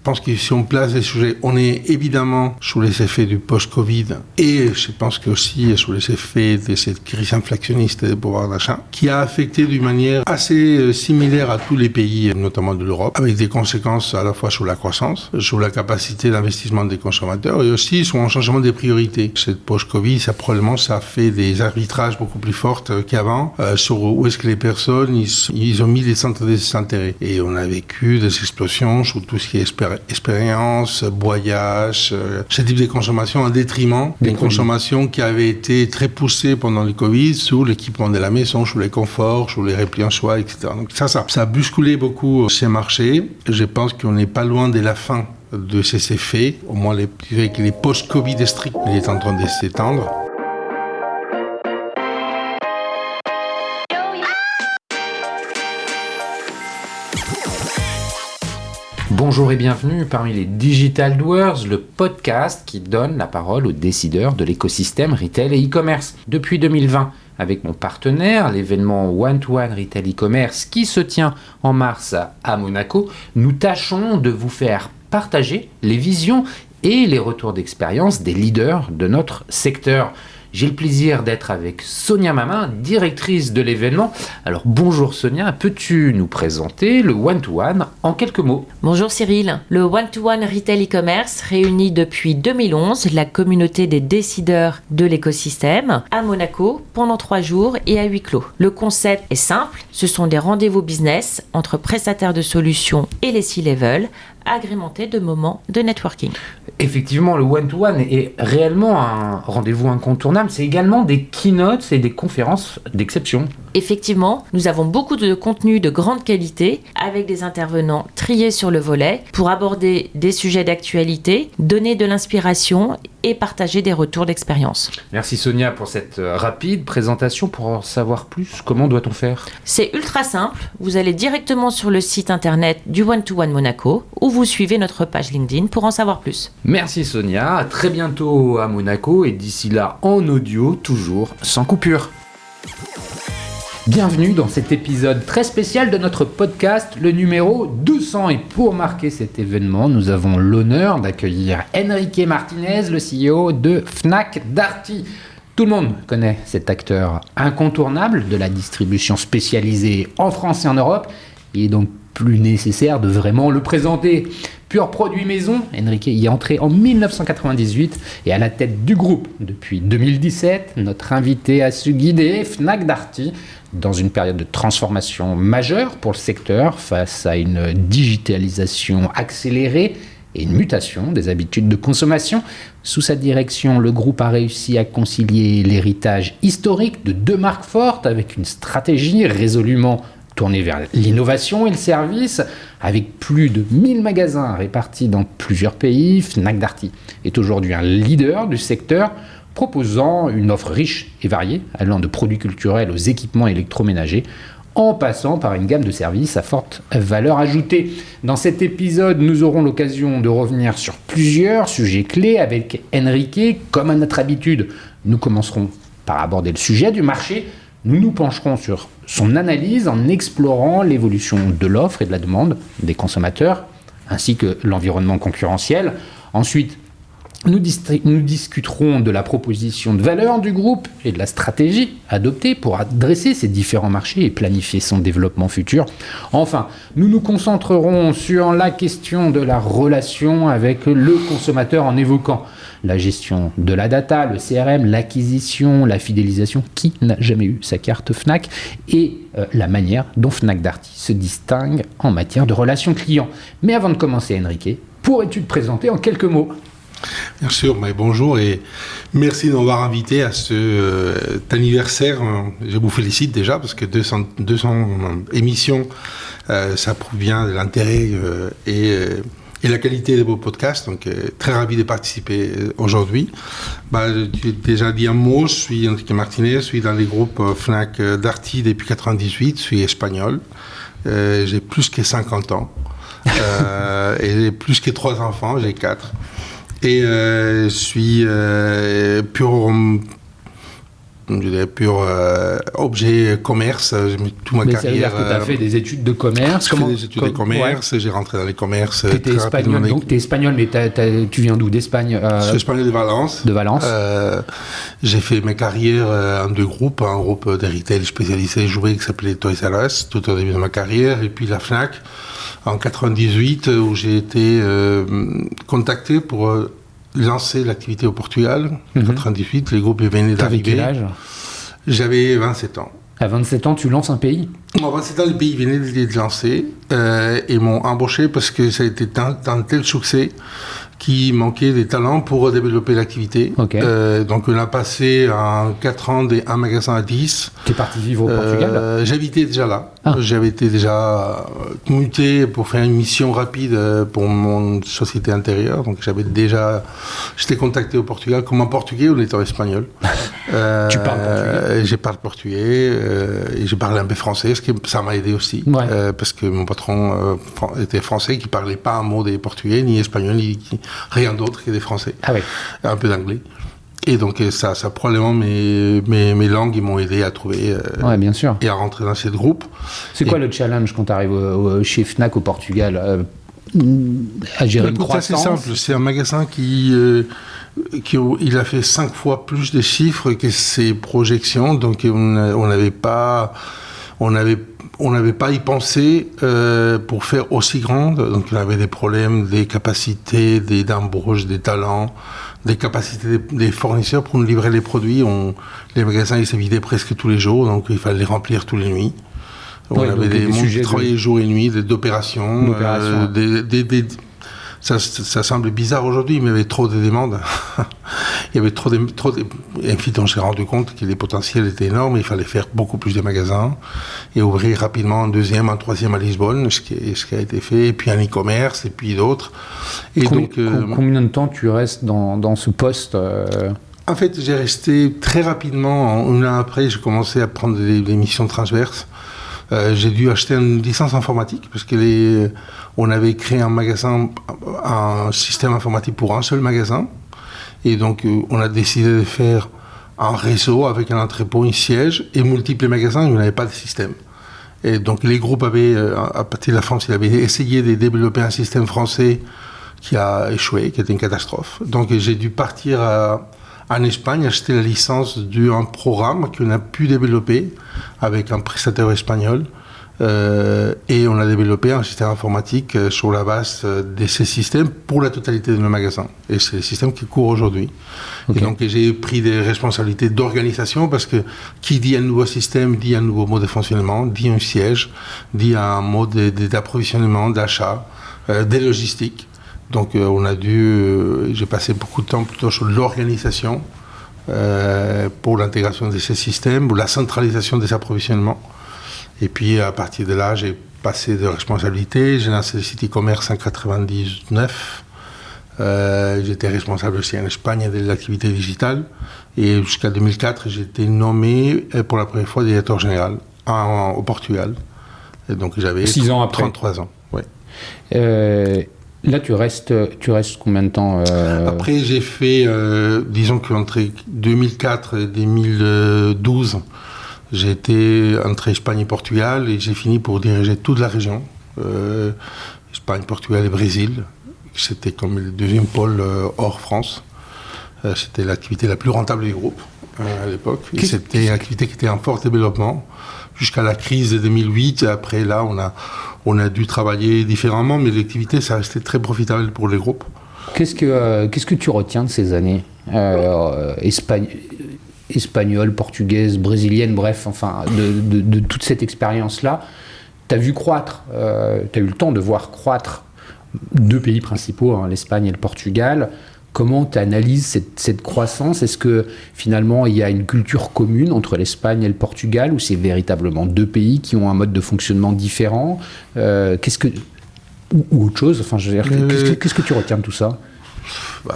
pense que si on place les sujets, on est évidemment sous les effets du post-Covid et je pense qu'aussi sous les effets de cette crise inflationniste des pouvoirs d'achat qui a affecté d'une manière assez similaire à tous les pays, notamment de l'Europe, avec des conséquences à la fois sur la croissance, sur la capacité d'investissement des consommateurs et aussi sur un changement des priorités. Cette post-Covid, ça a fait des arbitrages beaucoup plus forts qu'avant sur où est-ce que les personnes ils ont mis les centres des intérêts. Et on a vécu des explosions sur tout ce qui est expérience, voyage, ce type de consommation en détriment d'une consommation qui avait été très poussée pendant le Covid sur l'équipement de la maison, sur les conforts, sur les replis en soi, etc. Donc ça a bousculé beaucoup ces marchés. Je pense qu'on n'est pas loin de la fin de ces effets. Au moins, les post-Covid stricts, il est en train de s'étendre. Bonjour et bienvenue parmi les Digital Doers, le podcast qui donne la parole aux décideurs de l'écosystème retail et e-commerce. Depuis 2020, avec mon partenaire, l'événement One-to-One Retail e-commerce qui se tient en mars à Monaco, nous tâchons de vous faire partager les visions et les retours d'expérience des leaders de notre secteur. J'ai le plaisir d'être avec Sonia Mamin, directrice de l'événement. Alors bonjour Sonia, peux-tu nous présenter le One-to-One en quelques mots ? Bonjour Cyril. Le One-to-One Retail e-commerce réunit depuis 2011 la communauté des décideurs de l'écosystème à Monaco pendant 3 jours et à huis clos. Le concept est simple, ce sont des rendez-vous business entre prestataires de solutions et les C-level, agrémenté de moments de networking. Effectivement, le one-to-one est réellement un rendez-vous incontournable. C'est également des keynotes et des conférences d'exception. Effectivement, nous avons beaucoup de contenu de grande qualité avec des intervenants triés sur le volet pour aborder des sujets d'actualité, donner de l'inspiration et partager des retours d'expérience. Merci Sonia pour cette rapide présentation. Pour en savoir plus, comment doit-on faire ? C'est ultra simple. Vous allez directement sur le site internet du One-to-One Monaco où vous suivez notre page LinkedIn pour en savoir plus. Merci Sonia, à très bientôt à Monaco et d'ici là en audio, toujours sans coupure. Bienvenue dans cet épisode très spécial de notre podcast, le numéro 200. Et pour marquer cet événement, nous avons l'honneur d'accueillir Enrique Martinez, le CEO de Fnac Darty. Tout le monde connaît cet acteur incontournable de la distribution spécialisée en France et en Europe. Il est donc plus nécessaire de vraiment le présenter. Pur produit maison, Enrique y est entré en 1998 et à la tête du groupe depuis 2017. Notre invité a su guider Fnac Darty dans une période de transformation majeure pour le secteur face à une digitalisation accélérée et une mutation des habitudes de consommation. Sous sa direction, le groupe a réussi à concilier l'héritage historique de 2 marques fortes avec une stratégie résolument tournée vers l'innovation et le service. Avec plus de 1000 magasins répartis dans plusieurs pays, Fnac Darty est aujourd'hui un leader du secteur, proposant une offre riche et variée, allant de produits culturels aux équipements électroménagers, en passant par une gamme de services à forte valeur ajoutée. Dans cet épisode, nous aurons l'occasion de revenir sur plusieurs sujets clés avec Enrique. Comme à notre habitude, nous commencerons par aborder le sujet du marché. Nous nous pencherons sur son analyse en explorant l'évolution de l'offre et de la demande des consommateurs, ainsi que l'environnement concurrentiel. Ensuite, nous discuterons de la proposition de valeur du groupe et de la stratégie adoptée pour adresser ces différents marchés et planifier son développement futur. Enfin, nous nous concentrerons sur la question de la relation avec le consommateur en évoquant la gestion de la data, le CRM, l'acquisition, la fidélisation, qui n'a jamais eu sa carte Fnac, et la manière dont Fnac Darty se distingue en matière de relations clients. Mais avant de commencer, Enrique, pourrais-tu te présenter en quelques mots ? Bien sûr, mais bonjour et merci de m'avoir invité à cet anniversaire. Je vous félicite déjà parce que 200 émissions, ça prouve bien l'intérêt et la qualité de vos podcasts. Donc, très ravi de participer aujourd'hui. Tu as déjà dit un mot, je suis Enrique Martinez, je suis dans les groupes Fnac Darty depuis 1998, je suis espagnol. J'ai plus que 50 ans et j'ai plus que 3 enfants, j'ai 4. Et je suis pur je dirais, pur objet commerce. J'ai mis toute ma Mais carrière. ça veut dire que tu as fait des études de commerce. J'ai fait des études de commerce, j'ai rentré dans les commerces. Tu étais espagnol, donc tu es espagnol, mais tu viens d'où? d'Espagne? Je suis espagnol de Valence. De Valence. J'ai fait ma carrière en deux groupes, un groupe de retail spécialisé jouets qui s'appelait Toys R Us, tout au début de ma carrière, et puis la Fnac en 98, où j'ai été contacté pour lancer l'activité au Portugal. En 98, les groupes venaient d'arriver. Quel âge? J'avais 27 ans. À 27 ans, tu lances un pays? À 27 ans, le pays venait de lancer et m'ont embauché parce que ça a été un tel succès qu'il manquait des talents pour développer l'activité. Okay. Donc on a passé en 4 ans un magasin à 10. Tu es parti vivre au Portugal? J'habitais déjà là. Ah. J'avais été déjà muté pour faire une mission rapide pour mon société intérieure. Donc j'étais contacté au Portugal comme un Portugais en étant espagnol. Tu parles portugais? Je parle portugais et je parle un peu français, ça m'a aidé aussi. Ouais. Parce que mon patron était français, qui parlait pas un mot des portugais, ni espagnol, ni rien d'autre que des français. Ah oui. Un peu d'anglais. Et donc ça probablement mes langues ils m'ont aidé à trouver ouais, bien sûr. et à rentrer dans ce groupe. C'est quoi le challenge quand tu arrives chez Fnac au Portugal à gérer une croissance? C'est simple, c'est un magasin qui il a fait 5 fois plus de chiffres que ses projections, donc on n'avait pas y pensé pour faire aussi grande. Donc on avait des problèmes, des capacités, d'embauche, des talents, des capacités des fournisseurs pour nous livrer les produits. Les magasins ils se vidaient presque tous les jours, donc il fallait les remplir tous les nuits. On avait des mondes qui travaillaient jour et nuit, d'opérations. Ça semble bizarre aujourd'hui, mais il y avait trop de demandes. Il y avait trop de... Et puis, on s'est rendu compte que les potentiels étaient énormes. Il fallait faire beaucoup plus de magasins et ouvrir rapidement un deuxième, un troisième à Lisbonne, ce qui a été fait, et puis un e-commerce, et puis d'autres. Et combien de temps tu restes dans ce poste En fait, j'ai resté très rapidement. Un an après, j'ai commencé à prendre des missions transverses. J'ai dû acheter une licence informatique parce on avait créé un système informatique pour un seul magasin. Et donc, on a décidé de faire un réseau avec un entrepôt, un siège et multiples magasins. Il n'y avait pas de système. Et donc, les groupes avaient, à partir de la France, ils avaient essayé de développer un système français qui a échoué, qui était une catastrophe. Donc, j'ai dû partir en Espagne, acheter la licence d'un programme qu'on a pu développer avec un prestataire espagnol. Et on a développé un système informatique sur la base de ces systèmes pour la totalité de nos magasins. Et c'est le système qui court aujourd'hui. Okay. Et donc j'ai pris des responsabilités d'organisation parce que qui dit un nouveau système dit un nouveau mode de fonctionnement, dit un siège, dit un mode d'approvisionnement, d'achat, des logistiques. Donc j'ai passé beaucoup de temps plutôt sur l'organisation pour l'intégration de ces systèmes, pour la centralisation des approvisionnements. Et puis à partir de là, j'ai passé de responsabilités. J'ai lancé le site e-commerce en 99. J'étais responsable aussi en Espagne de l'activité digitale. Et jusqu'à 2004, j'ai été nommé pour la première fois directeur général au Portugal. Et donc j'avais 6 ans après. 33 ans. Ouais. Là, tu restes combien de temps Après, j'ai fait, disons qu'entre 2004 et 2012, j'ai été entre Espagne et Portugal et j'ai fini pour diriger toute la région, Espagne, Portugal et Brésil. C'était comme le deuxième pôle hors France. C'était l'activité la plus rentable du groupe à l'époque. Et c'était une activité qui était en fort développement jusqu'à la crise de 2008. Après, là, on a dû travailler différemment, mais l'activité, ça restait très profitable pour les groupes. Qu'est-ce que tu retiens de ces années espagnole, portugaise, brésilienne, bref, enfin, de toute cette expérience-là? Tu as vu croître, tu as eu le temps de voir croître deux pays principaux, hein, l'Espagne et le Portugal. Comment tu analyses cette croissance? Est-ce que finalement il y a une culture commune entre l'Espagne et le Portugal, ou c'est véritablement deux pays qui ont un mode de fonctionnement différent, ou autre chose? Enfin, je veux dire, qu'est-ce que tu retiens de tout ça?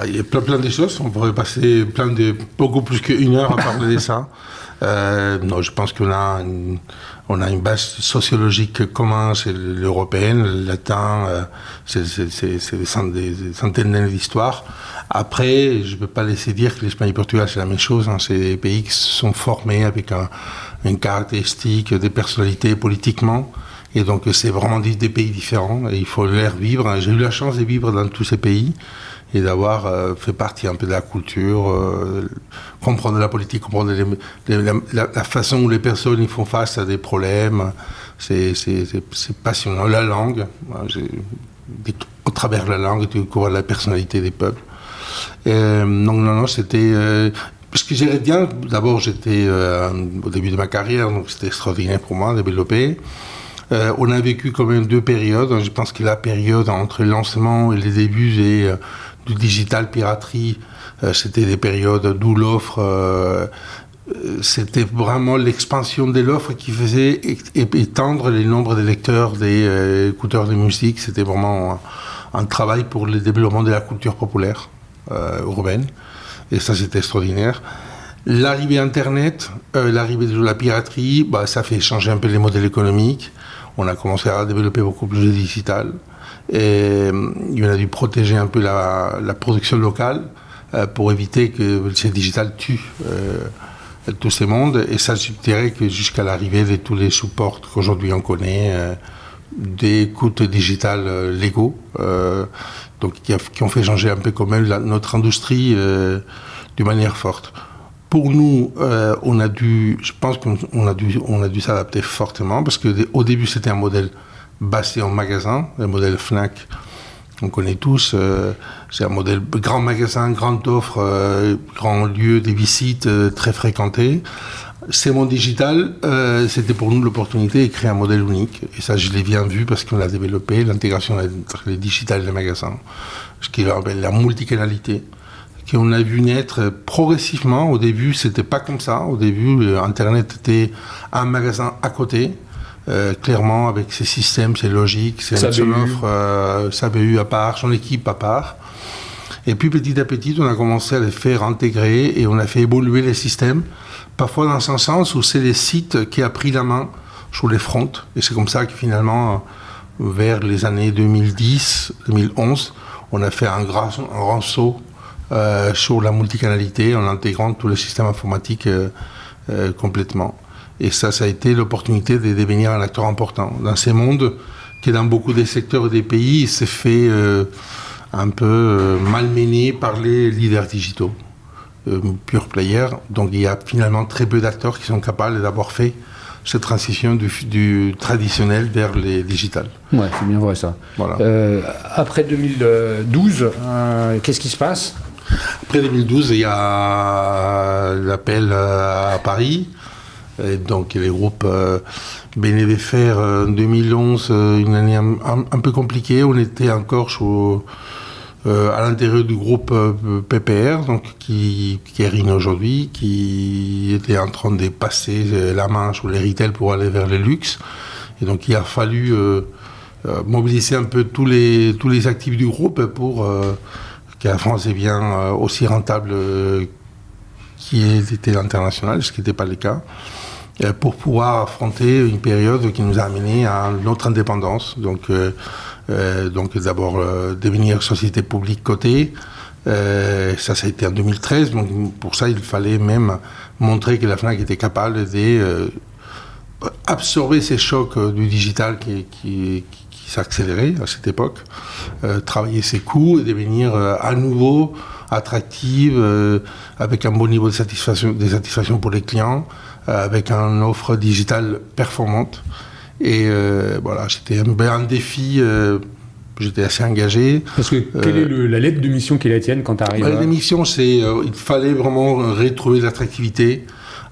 Il y a plein de choses. On pourrait passer beaucoup plus qu'une heure à parler de ça. Non, je pense qu'on a une base sociologique commune, c'est l'européenne, le latin, c'est des centaines d'années d'histoire. Après, je ne peux pas laisser dire que l'Espagne et le Portugal, c'est la même chose. C'est des pays qui se sont formés avec une caractéristique, des personnalités politiquement. Et donc, c'est vraiment des pays différents. Et il faut les vivre. J'ai eu la chance de vivre dans tous ces pays et d'avoir fait partie un peu de la culture, comprendre la politique, comprendre la façon où les personnes ils font face à des problèmes. C'est passionnant. La langue, au travers de la langue, tu découvres la personnalité des peuples. Donc non, c'était... ce que j'aimais bien, d'abord j'étais au début de ma carrière, donc c'était extraordinaire pour moi de développer. On a vécu quand même 2 périodes. Je pense que la période entre le lancement et les débuts du digital piraterie, c'était des périodes d'où l'offre, c'était vraiment l'expansion de l'offre qui faisait étendre le nombre de lecteurs des écouteurs de musique. C'était vraiment un travail pour le développement de la culture populaire urbaine. Et ça, c'était extraordinaire. L'arrivée Internet, l'arrivée de la piraterie, ça fait changer un peu les modèles économiques. On a commencé à développer beaucoup plus de digital. Et il a dû protéger un peu la production locale pour éviter que ces digital tue tous ces mondes. Et ça, je dirais que jusqu'à l'arrivée de tous les supports qu'aujourd'hui on connaît, des écoutes digitales légaux, donc qui ont fait changer un peu quand même notre industrie d'une manière forte. Pour nous, je pense qu'on a dû s'adapter fortement parce qu'au début, c'était un modèle basé en magasin, le modèle Fnac, on connaît tous, c'est un modèle grand magasin, grande offre, grand lieu de visite très fréquenté. C'est mon digital, c'était pour nous l'opportunité de créer un modèle unique. Et ça, je l'ai bien vu parce qu'on a développé l'intégration entre les digital et les magasins, ce qui appelle la multicanalité, qu'on a vu naître progressivement. Au début, c'était pas comme ça. Au début, Internet était un magasin à côté. Clairement, avec ses systèmes, ses logiques, son offre, sa BU à part, son équipe à part. Et puis petit à petit, on a commencé à les faire intégrer et on a fait évoluer les systèmes, parfois dans un sens où c'est les sites qui a pris la main sur les fronts. Et c'est comme ça que finalement, vers les années 2010, 2011, on a fait un grand saut sur la multicanalité en intégrant tous les systèmes informatiques complètement. Et ça a été l'opportunité de devenir un acteur important dans ces mondes qui, dans beaucoup des secteurs et des pays, s'est fait un peu malmené par les leaders digitaux, pure player. Donc il y a finalement très peu d'acteurs qui sont capables d'avoir fait cette transition du traditionnel vers les digitales. Ouais, c'est bien vrai ça. Voilà. Après 2012, qu'est-ce qui se passe ? Après 2012, il y a l'appel à Paris. Et donc les groupes venaient de faire en 2011 une année un peu compliquée. On était encore à l'intérieur du groupe PPR, donc qui est RIN aujourd'hui, qui était en train de passer la main sur les retail pour aller vers les luxe. Et donc il a fallu mobiliser un peu tous les actifs du groupe pour que la France devienne aussi rentable qui était l'international, ce qui n'était pas le cas, pour pouvoir affronter une période qui nous a amené à notre indépendance. Donc d'abord devenir société publique cotée. Ça a été en 2013. Donc pour ça, il fallait même montrer que la Fnac était capable d'absorber ces chocs du digital qui s'accélérait à cette époque, travailler ses coûts et devenir à nouveau attractive, avec un bon niveau de satisfaction pour les clients, avec une offre digitale performante. Et voilà, c'était un défi. J'étais assez engagé. Parce que quelle est la lettre de mission qui est la tienne quand tu arrives La mission, c'est il fallait vraiment retrouver l'attractivité,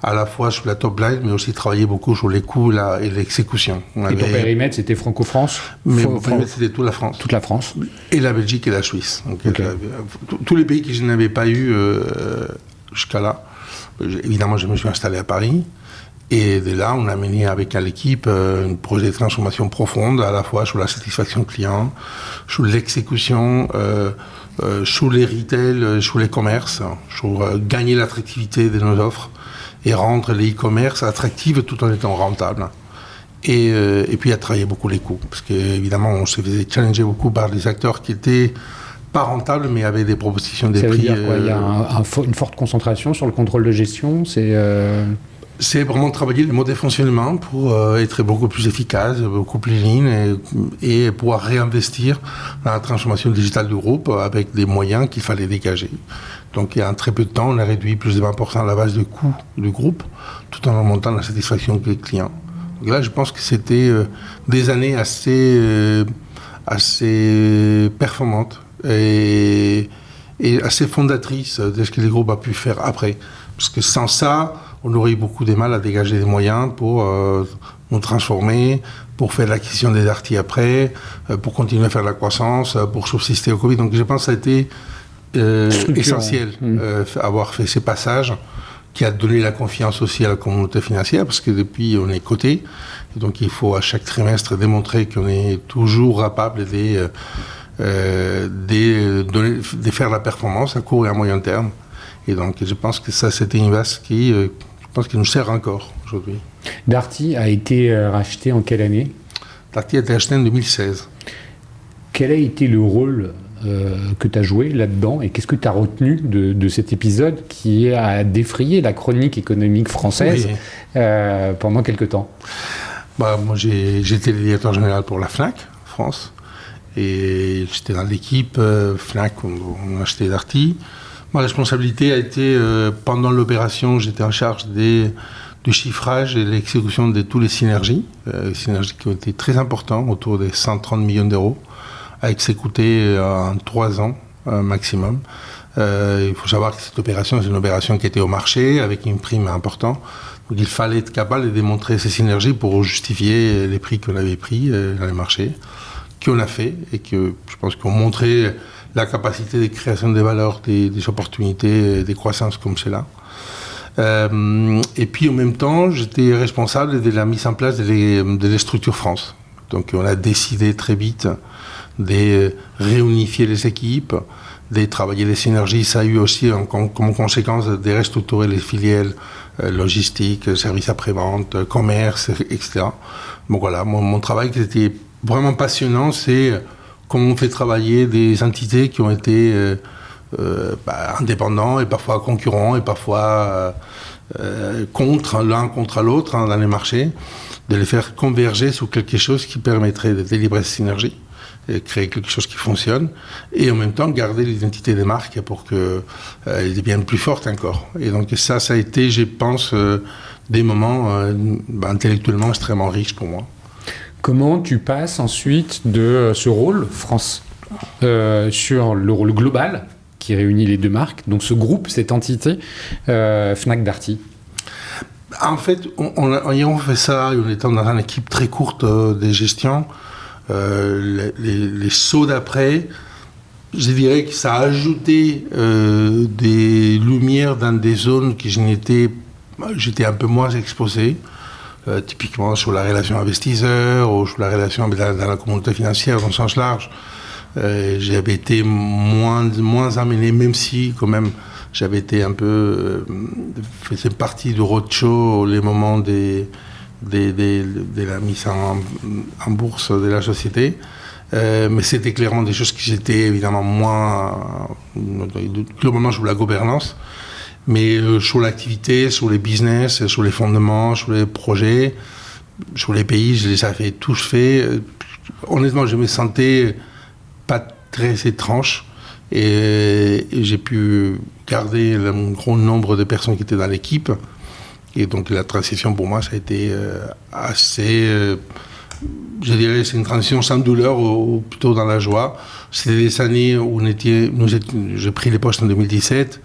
à la fois sur la top line, mais aussi travailler beaucoup sur les coûts et l'exécution. Et ton périmètre, c'était Franco-France ? Mais mon périmètre, c'était toute la France. Toute la France. Et la Belgique et la Suisse. Donc, okay. Tous les pays que je n'avais pas eu jusqu'à là. Évidemment, je me suis installé à Paris. Et de là, on a mené avec l'équipe un projet de transformation profonde, à la fois sur la satisfaction client, sur l'exécution, sur les retail, sur les commerces, sur gagner l'attractivité de nos offres et rendre les e-commerce attractifs tout en étant rentables. Et puis à travailler beaucoup les coûts, parce qu'évidemment on se faisait challenger beaucoup par des acteurs qui étaient pas rentables mais avaient des propositions des prix. Ça veut dire quoi ? Il y a une forte concentration sur le contrôle de gestion, C'est vraiment travailler les modes de fonctionnement pour être beaucoup plus efficace, beaucoup plus lean et pouvoir réinvestir dans la transformation digitale du groupe avec des moyens qu'il fallait dégager. Donc il y a un très peu de temps, on a réduit plus de 20% la base de coûts du groupe tout en augmentant la satisfaction des clients. Donc là, je pense que c'était des années assez performantes et assez fondatrices de ce que les groupes ont pu faire après. Parce que sans ça, on aurait eu beaucoup de mal à dégager des moyens pour nous transformer, pour faire l'acquisition des Darty après, pour continuer à faire la croissance, pour subsister au Covid. Donc je pense que ça a été essentiel avoir fait ces passages qui a donné la confiance aussi à la communauté financière, parce que depuis, on est coté. Et donc il faut à chaque trimestre démontrer qu'on est toujours capable de faire la performance à court et à moyen terme. Et donc je pense que ça, c'était une base qui nous sert encore aujourd'hui. Darty a été racheté en quelle année ? Darty a été acheté en 2016. Quel a été le rôle que tu as joué là-dedans et qu'est-ce que tu as retenu de cet épisode qui a défrayé la chronique économique française pendant quelque temps ? Moi, j'étais le directeur général pour la Fnac France et j'étais dans l'équipe Fnac, on a acheté Darty. Ma responsabilité a été, pendant l'opération, j'étais en charge du chiffrage et de l'exécution de toutes les synergies qui ont été très importantes, autour des 130 millions d'euros, à exécuter en 3 ans maximum. Il faut savoir que cette opération, c'est une opération qui était au marché, avec une prime importante. Donc il fallait être capable de démontrer ces synergies pour justifier les prix qu'on avait pris dans les marchés, qu'on a fait, et que je pense qu'on montrait la capacité de création de valeur, des opportunités, des croissances comme cela. Et puis en même temps, j'étais responsable de la mise en place de les structures France. Donc on a décidé très vite de réunifier les équipes, de travailler les synergies. Ça a eu aussi comme conséquence de restructurer les filiales logistiques, services après-vente, commerce, etc. Donc voilà, mon travail qui était vraiment passionnant, c'est comment on fait travailler des entités qui ont été indépendants et parfois concurrents et parfois l'un contre l'autre dans les marchés, de les faire converger sur quelque chose qui permettrait de délivrer ces synergies, et créer quelque chose qui fonctionne, et en même temps garder l'identité des marques pour qu'elles deviennent plus fortes encore. Et donc ça a été, je pense, des moments intellectuellement extrêmement riches pour moi. Comment tu passes ensuite de ce rôle France sur le rôle global qui réunit les deux marques, donc ce groupe, cette entité, Fnac Darty? En fait, on fait ça en étant dans une équipe très courte de gestion. Les sauts d'après, je dirais que ça a ajouté des lumières dans des zones que j'étais un peu moins exposé. Typiquement sur la relation investisseur ou sur la relation dans la communauté financière dans le sens large. J'avais été moins amené, même si quand même j'avais été un peu faisait partie du roadshow les moments de la mise en bourse de la société. Mais c'était clairement des choses qui étaient évidemment moins globalement sur la gouvernance. Mais sur l'activité, sur les business, sur les fondements, sur les projets, sur les pays, je les avais tous faits. Honnêtement, je me sentais pas très étrange et j'ai pu garder un gros nombre de personnes qui étaient dans l'équipe. Et donc la transition pour moi, ça a été assez... je dirais c'est une transition sans douleur ou plutôt dans la joie. C'était des années où j'ai pris les postes en 2017.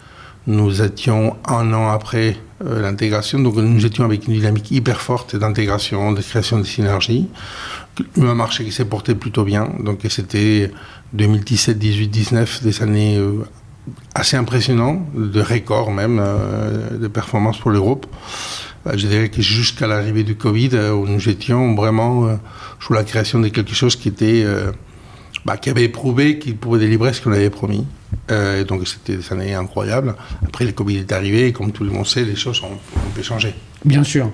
Nous étions 1 an après l'intégration, donc nous étions avec une dynamique hyper forte d'intégration, de création de synergies. Un marché qui s'est porté plutôt bien, donc c'était 2017, 18, 19, des années assez impressionnantes, de records même, de performance pour le groupe. Je dirais que jusqu'à l'arrivée du Covid, où nous étions vraiment sur la création de quelque chose qui était qui avait prouvé qu'il pouvait délivrer ce qu'on avait promis. Et donc c'était des années incroyables. Après, le Covid est arrivé et comme tout le monde sait, les choses ont pu changer. Bien sûr.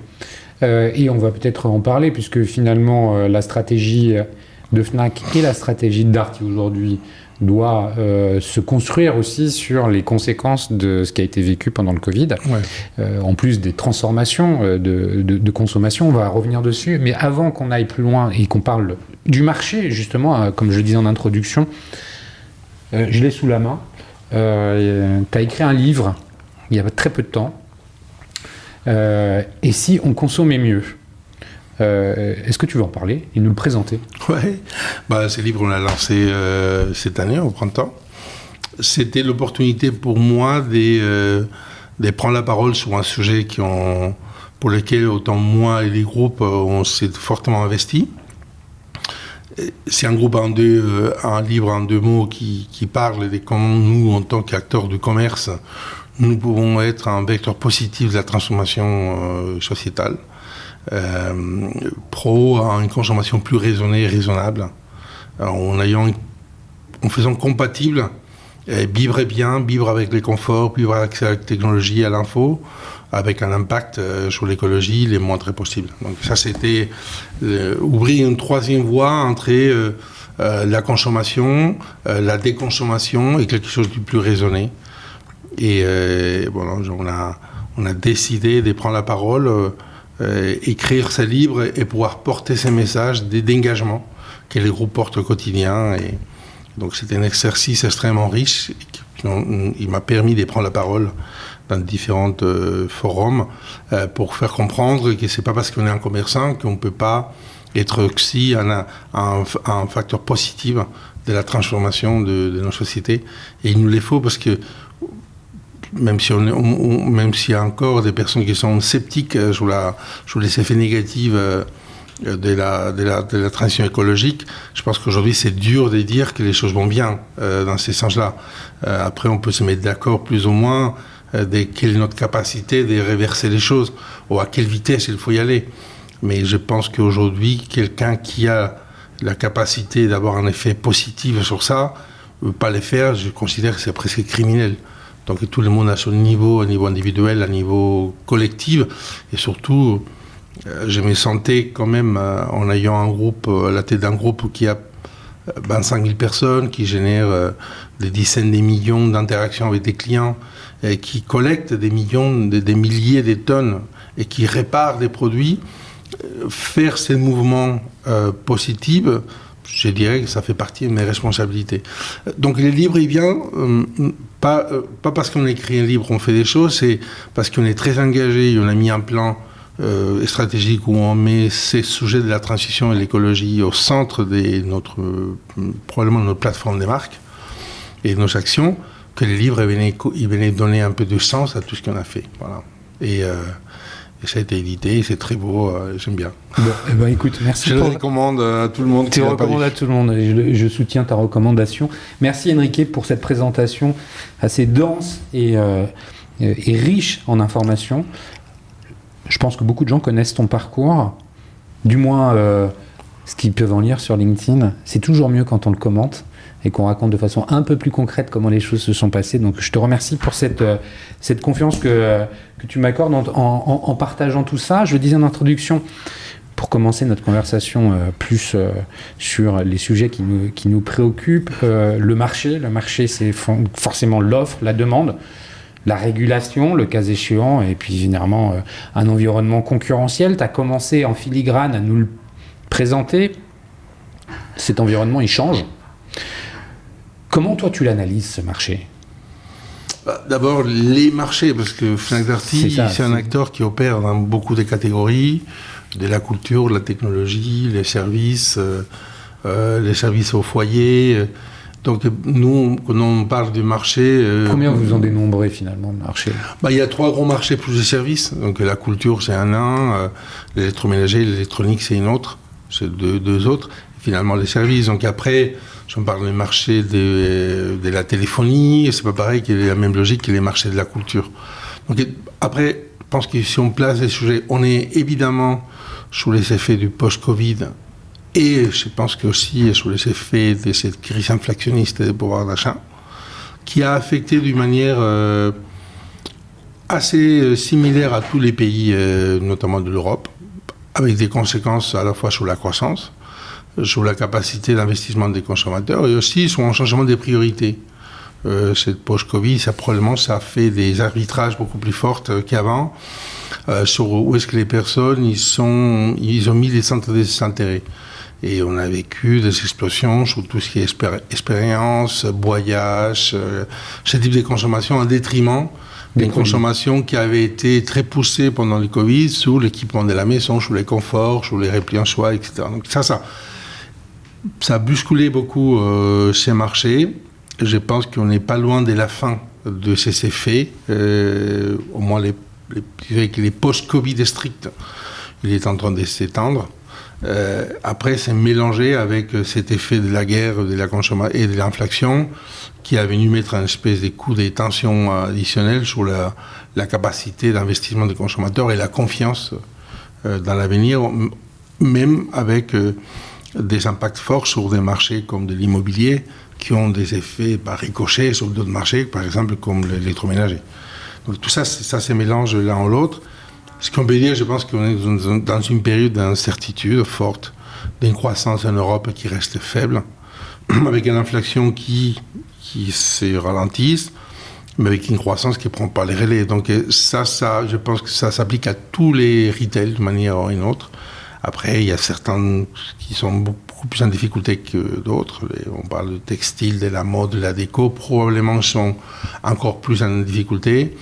Et on va peut-être en parler, puisque finalement, la stratégie de Fnac et la stratégie de Darty aujourd'hui doit se construire aussi sur les conséquences de ce qui a été vécu pendant le Covid. Ouais. En plus des transformations de consommation, on va revenir dessus. Mais avant qu'on aille plus loin et qu'on parle du marché, justement, comme je le disais en introduction, je l'ai sous la main. Tu as écrit un livre il y a très peu de temps. Et si on consommait mieux? Est-ce que tu veux en parler et nous le présenter? Oui, ce livre, on l'a lancé cette année, au printemps. C'était l'opportunité pour moi de prendre la parole sur un sujet pour lequel autant moi et les groupes, on s'est fortement investi. C'est un groupe un livre en 2 mots qui parle de comment nous, en tant qu'acteurs du commerce, nous pouvons être un vecteur positif de la transformation sociétale. À une consommation plus raisonnée et raisonnable, en faisant compatible vivre bien, vivre avec les conforts, vivre avec la technologie à l'info, avec un impact sur l'écologie les moindres possibles. Donc ça, c'était ouvrir une 3e voie entre la consommation, la déconsommation et quelque chose de plus raisonné. Et on a décidé de prendre la parole, écrire ces livres et pouvoir porter ces messages d'engagement que les groupes portent au quotidien. Et donc c'était un exercice extrêmement riche. Il m'a permis de prendre la parole dans différents forums pour faire comprendre que c'est pas parce qu'on est un commerçant qu'on ne peut pas être aussi un facteur positif de la transformation de nos sociétés. Et il nous les faut parce que même s'il y a encore des personnes qui sont sceptiques sur les effets négatifs de la transition écologique, je pense qu'aujourd'hui c'est dur de dire que les choses vont bien dans ces sens-là. Après on peut se mettre d'accord plus ou moins de quelle est notre capacité de réverser les choses ou à quelle vitesse il faut y aller. Mais je pense qu'aujourd'hui, quelqu'un qui a la capacité d'avoir un effet positif sur ça, ne pas le faire, je considère que c'est presque criminel. Donc tout le monde a son niveau, à niveau individuel, à niveau collectif. Et surtout, je me sentais quand même, en ayant un groupe, à la tête d'un groupe qui a 25 000 personnes, qui génère des dizaines de millions d'interactions avec des clients, et qui collecte des milliers de tonnes et qui répare des produits, faire ces mouvements positifs, je dirais que ça fait partie de mes responsabilités. Donc le livre, il vient pas parce qu'on écrit un livre, on fait des choses, c'est parce qu'on est très engagé, on a mis un plan stratégique où on met ces sujets de la transition et l'écologie au centre de probablement notre plateforme des marques et de nos actions, que le livre il venait donner un peu de sens à tout ce qu'on a fait. Voilà. Et ça a été édité, c'est très beau, j'aime bien. Bon, écoute, merci. Je le recommande à tout le monde. Tu le recommandes à tout le monde, je soutiens ta recommandation. Merci Enrique pour cette présentation assez dense et riche en informations. Je pense que beaucoup de gens connaissent ton parcours, du moins ce qu'ils peuvent en lire sur LinkedIn. C'est toujours mieux quand on le commente et qu'on raconte de façon un peu plus concrète comment les choses se sont passées. Donc je te remercie pour cette confiance que tu m'accordes en partageant tout ça. Je le disais en introduction, pour commencer notre conversation plus sur les sujets qui nous préoccupent, le marché, c'est forcément l'offre, la demande, la régulation, le cas échéant, et puis généralement un environnement concurrentiel. Tu as commencé en filigrane à nous le présenter. Cet environnement, il change. Comment toi tu l'analyses, ce marché ? D'abord, les marchés, parce que Fnac Darty, c'est un acteur qui opère dans beaucoup de catégories, de la culture, de la technologie, les services au foyer. Donc nous, quand on parle du marché... Combien vous en dénombrez finalement de marchés ? Il y a 3 grands marchés plus de services. Donc la culture, c'est un, l'électroménager, l'électronique, c'est une autre. C'est deux autres. Et finalement, les services. Donc après... Si on parle des marchés de la téléphonie, c'est pas pareil qu'il y ait la même logique que les marchés de la culture. Donc après, je pense que si on place les sujets, on est évidemment sous les effets du post-Covid Et je pense qu'aussi sous les effets de cette crise inflationniste des pouvoirs d'achat, qui a affecté d'une manière assez similaire à tous les pays, notamment de l'Europe, avec des conséquences à la fois sur la croissance, sur la capacité d'investissement des consommateurs et aussi sur un changement des priorités. Cette post-Covid, ça a fait des arbitrages beaucoup plus forts qu'avant sur où est-ce que les personnes ils ont mis les centres des intérêts. Et on a vécu des explosions sur tout ce qui est expérience, voyage, ce type de consommation en détriment d'une consommation qui avait été très poussée pendant le Covid sur l'équipement de la maison, sur les conforts, sur les replis en soi, etc. Donc ça a bousculé beaucoup ces marchés. Je pense qu'on n'est pas loin de la fin de ces effets, au moins les post-Covid stricts, il est en train de s'étendre. Après, c'est mélangé avec cet effet de la guerre, de la consommation et de l'inflation qui a venu mettre une espèce de coup de tension additionnel sur la capacité d'investissement des consommateurs et la confiance dans l'avenir, même avec des impacts forts sur des marchés comme de l'immobilier qui ont des effets ricochets sur d'autres marchés, par exemple comme l'électroménager. Donc tout ça se mélange l'un en l'autre. Ce qu'on peut dire, je pense qu'on est dans une période d'incertitude forte, d'une croissance en Europe qui reste faible, avec une inflation qui se ralentit, mais avec une croissance qui ne prend pas les relais. Donc ça, je pense que ça s'applique à tous les retail de manière ou une autre. Après, il y a certains qui sont beaucoup plus en difficulté que d'autres. On parle du textile, de la mode, de la déco, probablement sont encore plus en difficulté.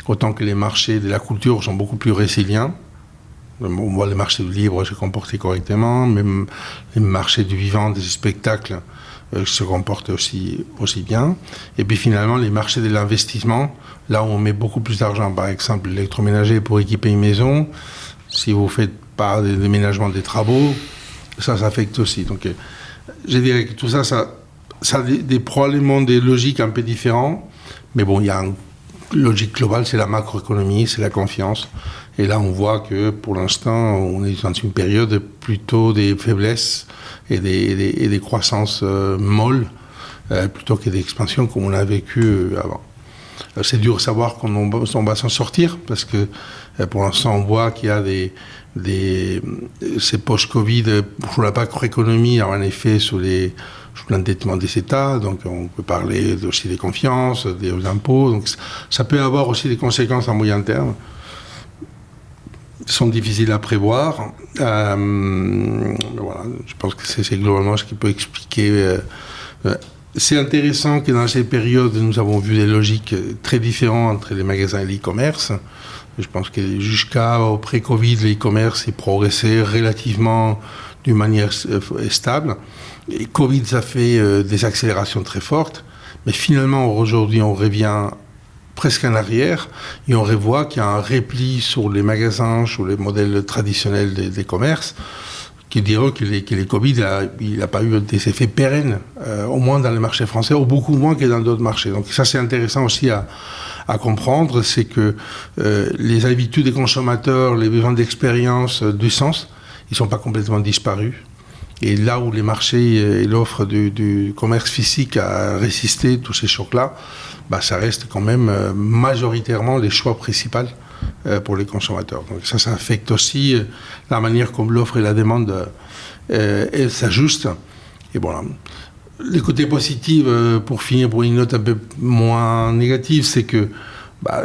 Autant que les marchés de la culture sont beaucoup plus résilients. On voit les marchés du livre se comporter correctement, même les marchés du vivant, des spectacles se comportent aussi bien. Et puis finalement, les marchés de l'investissement, là où on met beaucoup plus d'argent, par exemple l'électroménager pour équiper une maison, si vous faites pas des déménagements des travaux, ça affecte aussi. Donc je dirais que tout ça a probablement des logiques un peu différentes, mais bon, il y a une logique globale, c'est la macroéconomie, c'est la confiance. Et là, on voit que pour l'instant, on est dans une période plutôt des faiblesses et des croissances molles, plutôt que des expansions comme on a vécu avant. C'est dur de savoir comment on va s'en sortir, parce que pour l'instant, on voit qu'il y a ces post-Covid sur la macroéconomie ont un effet sur l'endettement des États, donc on peut parler aussi des confiances, des impôts, donc ça peut avoir aussi des conséquences à moyen terme. Ils sont difficiles à prévoir. Voilà, je pense que c'est globalement ce qui peut expliquer. C'est intéressant que dans ces périodes, nous avons vu des logiques très différentes entre les magasins et l'e-commerce. Je pense que jusqu'au pré-Covid, l'e-commerce est progressé relativement d'une manière stable. Et Covid, ça fait des accélérations très fortes. Mais finalement, aujourd'hui, on revient presque en arrière et on revoit qu'il y a un repli sur les magasins, sur les modèles traditionnels des commerces, qui dirait que les Covid, il n'a pas eu des effets pérennes, au moins dans les marchés français, ou beaucoup moins que dans d'autres marchés. Donc ça, c'est intéressant aussi à comprendre, c'est que les habitudes des consommateurs, les besoins d'expérience, du sens, ils ne sont pas complètement disparus. Et là où les marchés et l'offre du commerce physique a résisté tous ces chocs-là, ça reste quand même majoritairement les choix principaux pour les consommateurs. Donc ça affecte aussi la manière comme l'offre et la demande s'ajustent. Et voilà. Les côtés positifs, pour finir pour une note un peu moins négative, c'est que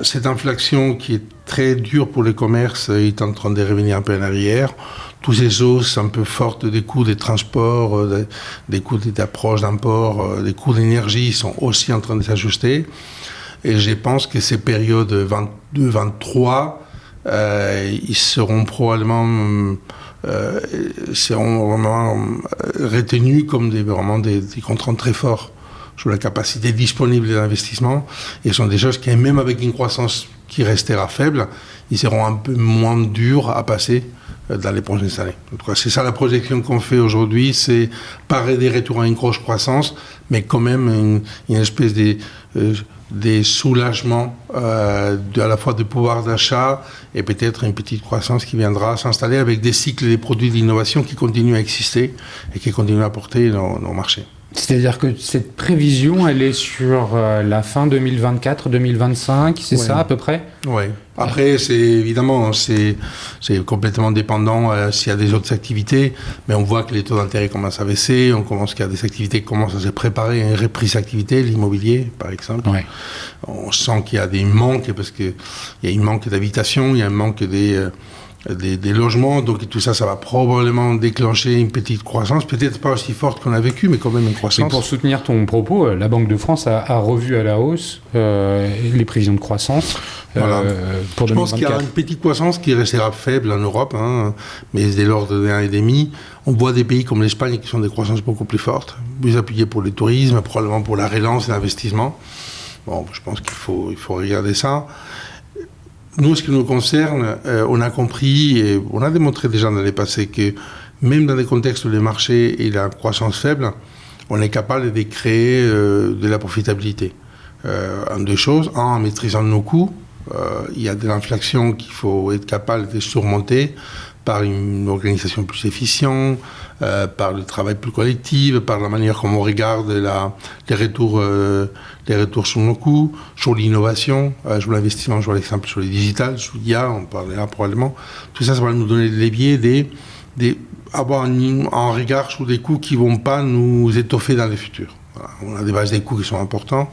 cette inflation qui est très dure pour les commerces est en train de revenir un peu en arrière. Tous ces hausses un peu fortes des coûts des transports, des coûts d'approche d'import, des coûts d'énergie sont aussi en train de s'ajuster. Et je pense que ces périodes 22-23, ils seront probablement retenus comme vraiment des contraintes très fortes sur la capacité disponible d'investissement. Et ce sont des choses qui, même avec une croissance qui restera faible, ils seront un peu moins durs à passer dans les prochaines années. En tout cas, c'est ça la projection qu'on fait aujourd'hui, c'est pas des retours à une grosse croissance, mais quand même une espèce de des soulagements à la fois de pouvoir d'achat et peut-être une petite croissance qui viendra s'installer avec des cycles des produits d'innovation qui continuent à exister et qui continuent à porter nos marchés. C'est-à-dire que cette prévision, elle est sur la fin 2024-2025, c'est ça à peu près ? Oui. Après, c'est complètement dépendant s'il y a des autres activités, mais on voit que les taux d'intérêt commencent à baisser, qu'il y a des activités qui commencent à se préparer à une reprise d'activité, l'immobilier par exemple. Ouais. On sent qu'il y a des manques, parce qu'il y a un manque d'habitation, il y a un manque des logements, donc tout ça, ça va probablement déclencher une petite croissance, peut-être pas aussi forte qu'on a vécu, mais quand même une croissance. Et pour soutenir ton propos, la Banque de France a revu à la hausse les prévisions de croissance pour 2024. Je pense qu'il y a une petite croissance qui restera faible en Europe, mais dès l'ordre de 1,5. On voit des pays comme l'Espagne qui sont des croissances beaucoup plus fortes, plus appuyées pour le tourisme, probablement pour la relance et l'investissement. Bon, je pense qu'il faut regarder ça. Nous, ce qui nous concerne, on a compris et on a démontré déjà dans le passé que même dans des contextes où le marché et la croissance faible, on est capable de créer de la profitabilité. En deux choses. En maîtrisant nos coûts, il y a de l'inflation qu'il faut être capable de surmonter par une organisation plus efficiente, par le travail plus collectif, par la manière comme on regarde les retours sur nos coûts, sur l'innovation, sur l'investissement, sur l'exemple, sur les digital, sur l'IA, on parlera probablement. Tout ça, ça va nous donner des leviers d'avoir un regard sur des coûts qui ne vont pas nous étoffer dans le futur. Voilà. On a des bases des coûts qui sont importants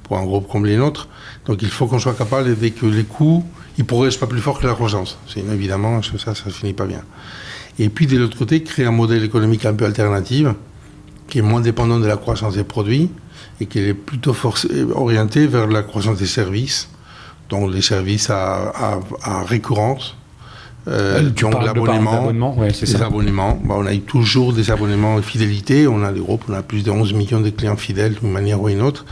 pour un groupe comme les nôtres. Donc il faut qu'on soit capable, dès que les coûts, ils ne progressent pas plus fort que la croissance. Sinon, évidemment, ça ne finit pas bien. Et puis, de l'autre côté, créer un modèle économique un peu alternatif, qui est moins dépendant de la croissance des produits, et qui est plutôt orienté vers la croissance des services, donc les services à récurrence. Donc l'abonnement, les abonnements. On a eu toujours des abonnements de fidélité. On a des groupes, on a plus de 11 millions de clients fidèles d'une manière ou une autre.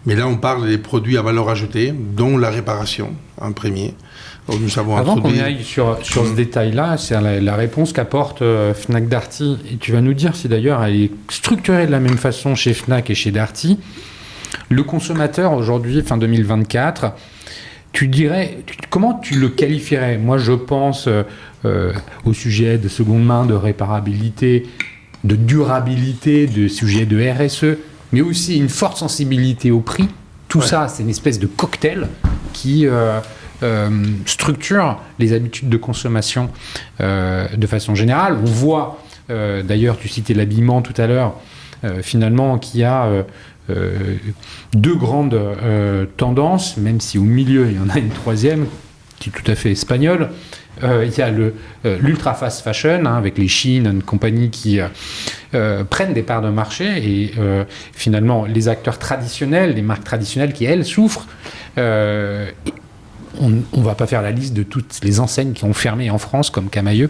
Mais là, on parle des produits à valeur ajoutée, dont la réparation en premier. Donc, nous avons Avant qu'on aille sur ce détail-là, c'est la réponse qu'apporte Fnac Darty. Et tu vas nous dire si d'ailleurs elle est structurée de la même façon chez Fnac et chez Darty. Le consommateur aujourd'hui, fin 2024, tu dirais, comment tu le qualifierais ? Moi, je pense au sujet de seconde main, de réparabilité, de durabilité, de sujet de RSE, mais aussi une forte sensibilité au prix. Tout ça, c'est une espèce de cocktail qui structure les habitudes de consommation de façon générale. On voit, d'ailleurs, tu citais l'habillement tout à l'heure, finalement, qu'il y a deux grandes tendances, même si au milieu, il y en a une troisième qui est tout à fait espagnole. Il y a l'ultra fast fashion, avec les Shein et compagnie qui prennent des parts de marché et finalement les acteurs traditionnels, les marques traditionnelles qui elles souffrent. On ne va pas faire la liste de toutes les enseignes qui ont fermé en France comme Camaïeu,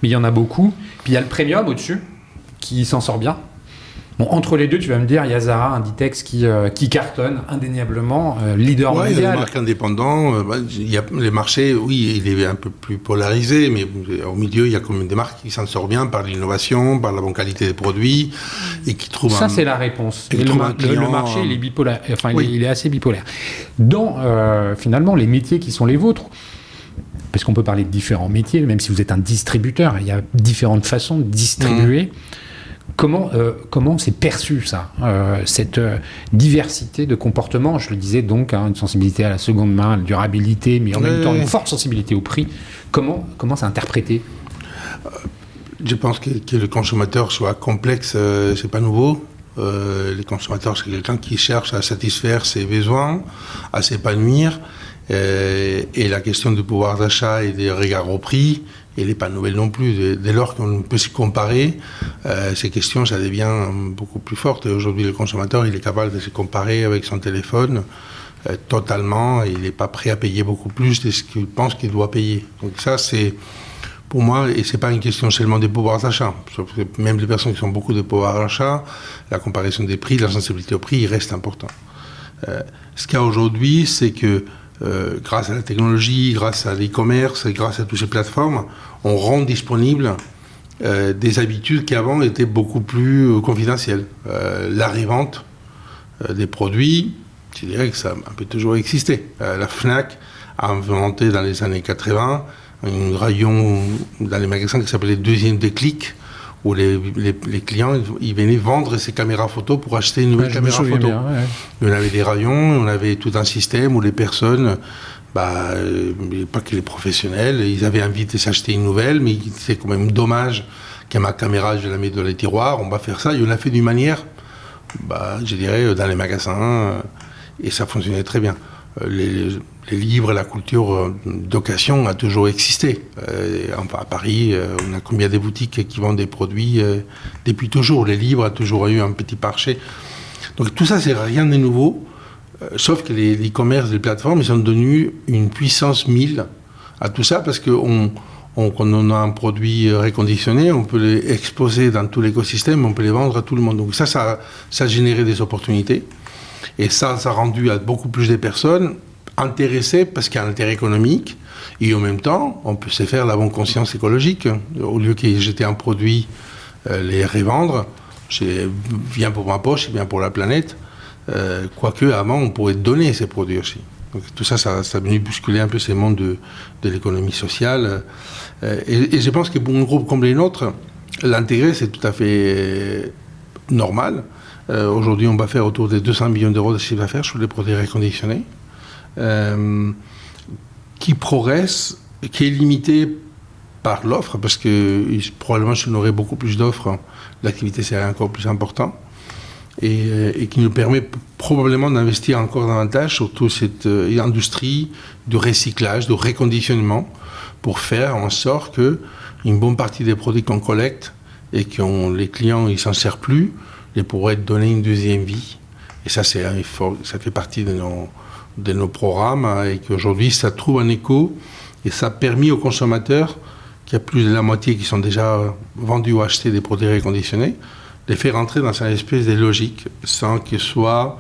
mais il y en a beaucoup. Puis il y a le premium au-dessus qui s'en sort bien. Bon, entre les deux, tu vas me dire, il y a Zara, Inditex qui cartonne indéniablement, leader mondial. Il y a des marques indépendantes. Il y a les marchés, oui, il est un peu plus polarisé, mais au milieu, il y a quand même des marques qui s'en sortent bien par l'innovation, par la bonne qualité des produits, et qui trouvent ça, c'est la réponse. Mais le marché, il est bipolaire. Enfin, oui. il est assez bipolaire. Dans, finalement, les métiers qui sont les vôtres, parce qu'on peut parler de différents métiers, même si vous êtes un distributeur, il y a différentes façons de distribuer. Comment c'est perçu ça, cette diversité de comportements ? Je le disais donc, une sensibilité à la seconde main, à la durabilité, mais en même temps une forte sensibilité au prix. Comment c'est interprété ? Je pense que le consommateur soit complexe, c'est pas nouveau. Le consommateur, c'est quelqu'un qui cherche à satisfaire ses besoins, à s'épanouir. Et la question du pouvoir d'achat et des regards au prix, elle n'est pas nouvelle non plus. Dès lors qu'on peut se comparer, ces questions, ça devient beaucoup plus fortes. Et aujourd'hui, le consommateur, il est capable de se comparer avec son téléphone totalement. Et il n'est pas prêt à payer beaucoup plus de ce qu'il pense qu'il doit payer. Donc ça, c'est, pour moi, et ce n'est pas une question seulement des pouvoirs d'achat. Même les personnes qui ont beaucoup de pouvoir d'achat, la comparaison des prix, la sensibilité au prix, il reste important. Ce qu'il y a aujourd'hui, c'est que grâce à la technologie, grâce à l'e-commerce, grâce à toutes ces plateformes, on rend disponible des habitudes qui avant étaient beaucoup plus confidentielles. La revente des produits, je dirais que ça a toujours existé. La Fnac a inventé dans les années 80 un rayon dans les magasins qui s'appelait Deuxième Déclic, où les clients ils venaient vendre ces caméras photo pour acheter une nouvelle caméra photo. Bien, ouais. On avait des rayons, on avait tout un système où les personnes, pas que les professionnels, ils avaient envie de s'acheter une nouvelle, mais c'est quand même dommage que ma caméra, je la mets dans les tiroirs, on va faire ça. Et on l'a fait d'une manière, je dirais, dans les magasins, et ça fonctionnait très bien. Les livres, la culture d'occasion a toujours existé. À Paris, on a combien de boutiques qui vendent des produits depuis toujours. Les livres ont toujours eu un petit marché. Donc tout ça, c'est rien de nouveau, sauf que les e-commerce, les plateformes, ils ont donné une puissance 1000 à tout ça, parce que quand on a un produit reconditionné, on peut l'exposer dans tout l'écosystème, on peut les vendre à tout le monde. Donc ça a généré des opportunités. Et ça a rendu à beaucoup plus de personnes intéressées parce qu'il y a un intérêt économique. Et en même temps, on peut se faire la bonne conscience écologique. Au lieu que jeter un produit, les revendre, c'est bien pour ma poche, c'est bien pour la planète. Quoique, avant, on pourrait donner ces produits aussi. Donc, tout ça a venu bousculer un peu ces mondes de l'économie sociale. Et je pense que pour un groupe comme les nôtres, l'intérêt, c'est tout à fait normal. Aujourd'hui, on va faire autour de 200 millions d'euros de chiffre d'affaires sur les produits reconditionnés, qui progresse, qui est limité par l'offre, parce que probablement si on aurait beaucoup plus d'offres, l'activité serait encore plus importante, et qui nous permet probablement d'investir encore davantage sur toute cette industrie de recyclage, de reconditionnement, pour faire en sorte qu'une bonne partie des produits qu'on collecte et que les clients ne s'en servent plus, les pourraient donner une deuxième vie. Et ça, ça fait partie de nos programmes, et qu'aujourd'hui, ça trouve un écho, et ça a permis aux consommateurs, qui a plus de la moitié qui sont déjà vendus ou achetés des produits reconditionnés, de les faire entrer dans une espèce de logique, sans que ce soit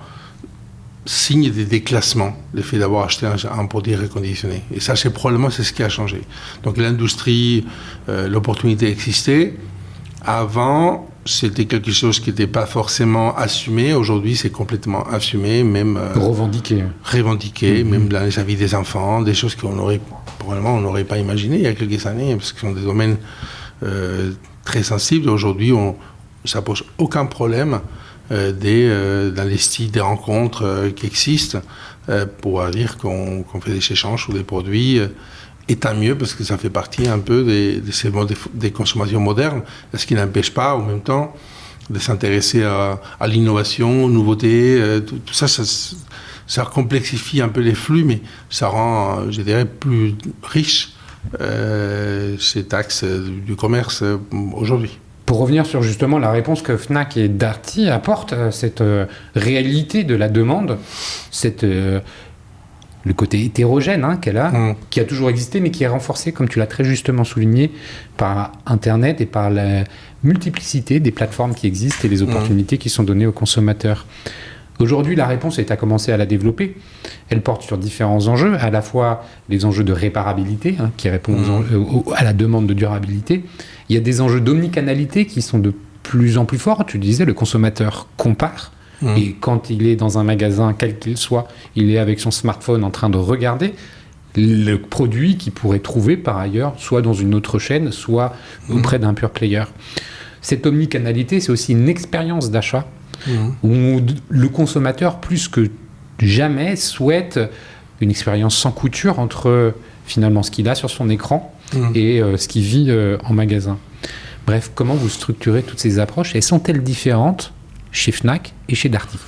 signe de déclassement, le fait d'avoir acheté un produit reconditionné. Et ça, probablement, c'est ce qui a changé. Donc l'industrie, l'opportunité existait. Avant, c'était quelque chose qui n'était pas forcément assumé. Aujourd'hui, c'est complètement assumé, même revendiqué, même dans les avis des enfants, des choses qu'on probablement on n'aurait pas imaginées il y a quelques années, parce que ce sont des domaines très sensibles. Aujourd'hui, ça pose aucun problème dans les styles des rencontres qui existent pour dire qu'on fait des échanges sur des produits. Et tant mieux, parce que ça fait partie un peu de ces modes des consommations modernes, ce qui n'empêche pas, en même temps, de s'intéresser à l'innovation, aux nouveautés. Tout ça, ça complexifie un peu les flux, mais ça rend, je dirais, plus riche cet axe du commerce aujourd'hui. Pour revenir sur justement la réponse que Fnac et Darty apportent, cette réalité de la demande, le côté hétérogène qu'elle a, qui a toujours existé, mais qui est renforcé, comme tu l'as très justement souligné, par Internet et par la multiplicité des plateformes qui existent et les opportunités qui sont données aux consommateurs. Aujourd'hui, la réponse est à commencer à la développer. Elle porte sur différents enjeux, à la fois les enjeux de réparabilité, qui répondent à la demande de durabilité. Il y a des enjeux d'omnicanalité qui sont de plus en plus forts. Tu disais, le consommateur compare. Et quand il est dans un magasin, quel qu'il soit, il est avec son smartphone en train de regarder le produit qu'il pourrait trouver par ailleurs, soit dans une autre chaîne, soit auprès d'un pure player. Cette omnicanalité, c'est aussi une expérience d'achat où le consommateur, plus que jamais, souhaite une expérience sans couture entre finalement ce qu'il a sur son écran et ce qu'il vit en magasin. Bref, comment vous structurez toutes ces approches et sont-elles différentes chez Fnac et chez Darty?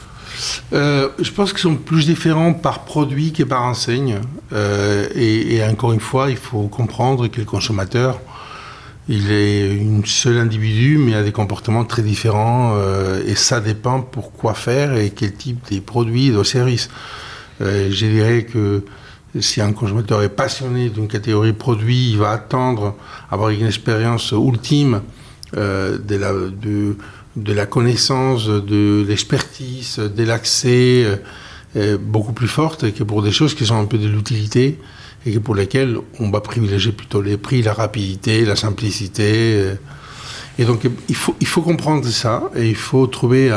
Je pense qu'ils sont plus différents par produit que par enseigne. Et encore une fois, il faut comprendre que le consommateur, il est un seul individu, mais a des comportements très différents. Et ça dépend pour quoi faire et quel type de produits et de services. Je dirais que si un consommateur est passionné d'une catégorie produit, il va attendre avoir une expérience ultime de la connaissance, de l'expertise, de l'accès beaucoup plus forte que pour des choses qui sont un peu de l'utilité et que pour lesquelles on va privilégier plutôt les prix, la rapidité, la simplicité. Et donc il faut comprendre ça et il faut trouver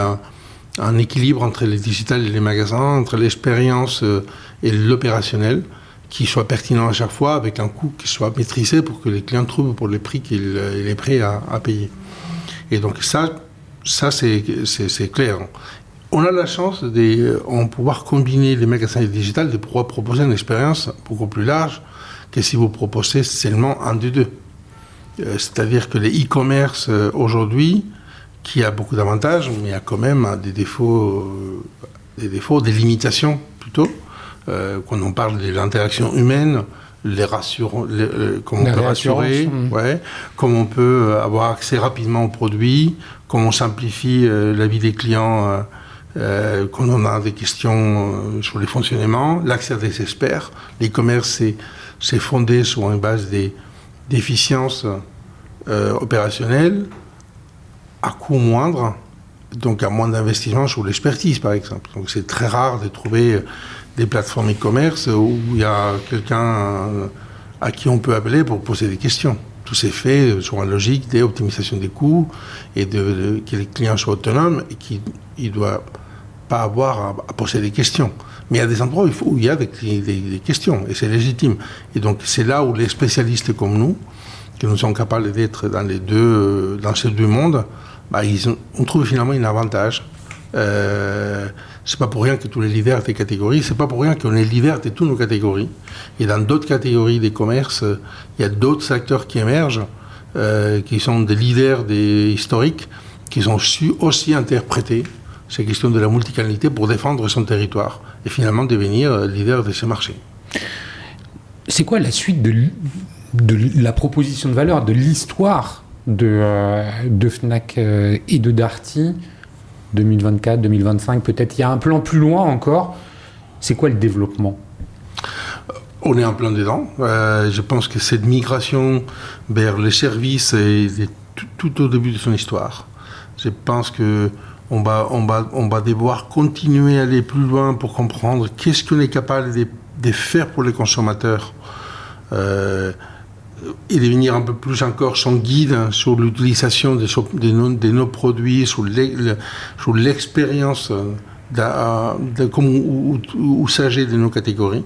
un équilibre entre les digital et les magasins, entre l'expérience et l'opérationnel, qui soit pertinent à chaque fois, avec un coût qui soit maîtrisé pour que les clients trouvent pour les prix qu'il est prêt à payer. Et donc ça c'est clair. On a la chance de pouvoir combiner les magasins et le digital, de pouvoir proposer une expérience beaucoup plus large que si vous proposez seulement un des deux. C'est-à-dire que les e-commerce aujourd'hui, qui a beaucoup d'avantages, mais il y a quand même des défauts, des limitations plutôt. Quand on parle de l'interaction humaine, comment on peut rassurer, comment on peut avoir accès rapidement aux produits, comment on simplifie la vie des clients quand on a des questions sur les fonctionnements, l'accès à des experts. L'e-commerce, c'est fondé sur une base d'efficience opérationnelle, à coût moindre, donc à moins d'investissement sur l'expertise, par exemple. Donc c'est très rare de trouver des plateformes e-commerce où il y a quelqu'un à qui on peut appeler pour poser des questions. Tout s'est fait sur une logique d'optimisation des coûts et que les clients soient autonomes et qu'ils ne doivent pas avoir à poser des questions. Mais il y a des endroits où il y a des questions et c'est légitime. Et donc c'est là où les spécialistes comme nous, qui nous sont capables d'être dans ces deux mondes, on trouve finalement un avantage. C'est pas pour rien que tous les leaders des catégories, c'est pas pour rien qu'on est leader de toutes nos catégories. Et dans d'autres catégories des commerces, il y a d'autres acteurs qui émergent, qui sont des leaders historiques, qui ont su aussi interpréter ces questions de la multicanalité pour défendre son territoire et finalement devenir leader de ce marché. C'est quoi la suite de la proposition de valeur, de l'histoire de Fnac et de Darty 2024, 2025, peut-être il y a un plan plus loin encore. C'est quoi le développement ? On est en plein dedans. Je pense que cette migration vers les services est tout au début de son histoire. Je pense qu'on va devoir continuer à aller plus loin pour comprendre qu'est-ce qu'on est capable de faire pour les consommateurs. Et devenir un peu plus encore son guide sur l'utilisation de nos produits, sur l'expérience où s'agit de nos catégories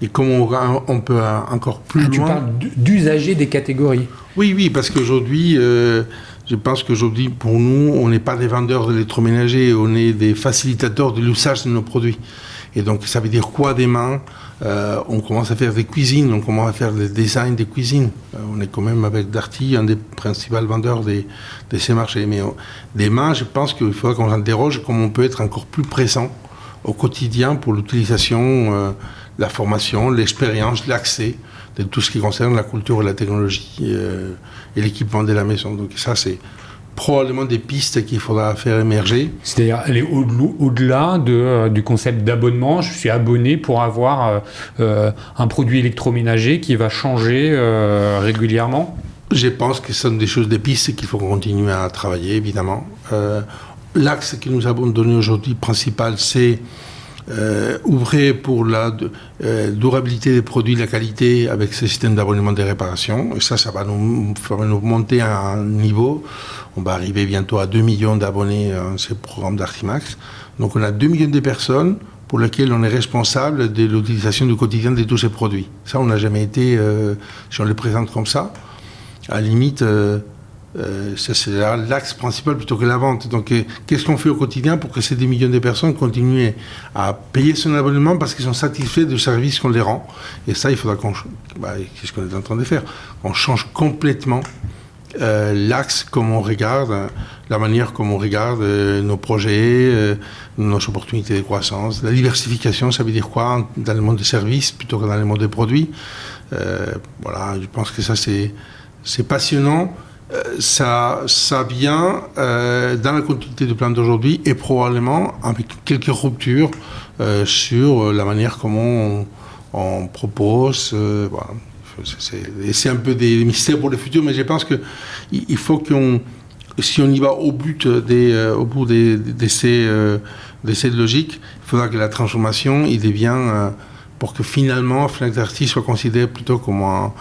et comment on peut encore plus loin... Tu parles d'usager des catégories. Oui, parce qu'aujourd'hui, je pense qu'aujourd'hui, pour nous, on n'est pas des vendeurs d'électroménager, on est des facilitateurs de l'usage de nos produits. Et donc, ça veut dire quoi demain ? On commence à faire des cuisines, on commence à faire des designs des cuisines. On est quand même avec Darty un des principaux vendeurs de ces marchés. Mais demain, je pense qu'il faudra qu'on s'interroge comment on peut être encore plus présent au quotidien pour l'utilisation, la formation, l'expérience, l'accès de tout ce qui concerne la culture et la technologie et l'équipement de la maison. Donc ça, c'est probablement des pistes qu'il faudra faire émerger. C'est-à-dire aller au-delà du concept d'abonnement. Je suis abonné pour avoir un produit électroménager qui va changer régulièrement. Je pense que ce sont des pistes qu'il faut continuer à travailler, évidemment. L'axe que nous avons donné aujourd'hui principal, c'est ouvrir pour la durabilité des produits, la qualité avec ce système d'abonnement de réparation. Et ça va nous monter à un niveau. On va arriver bientôt à 2 millions d'abonnés à ce programme Darty Max. Donc on a 2 millions de personnes pour lesquelles on est responsable de l'utilisation du quotidien de tous ces produits. Ça, on n'a jamais été, si on les présente comme ça, à la limite, c'est l'axe principal plutôt que la vente. Donc qu'est-ce qu'on fait au quotidien pour que ces 2 millions de personnes continuent à payer son abonnement parce qu'ils sont satisfaits du service qu'on les rend. Et ça, il faudra qu'est-ce qu'on est en train de faire ? On change complètement l'axe comme on regarde, la manière comme on regarde nos projets, nos opportunités de croissance. La diversification, ça veut dire quoi dans le monde des services plutôt que dans le monde des produits. Je pense que ça c'est passionnant. Ça vient dans la continuité du plan d'aujourd'hui et probablement avec quelques ruptures sur la manière comment on propose. C'est un peu des mystères pour le futur, mais je pense qu'il faut si on y va au bout de ces logiques, il faudra que la transformation devienne pour que finalement Fnac Darty soit considéré plutôt comme un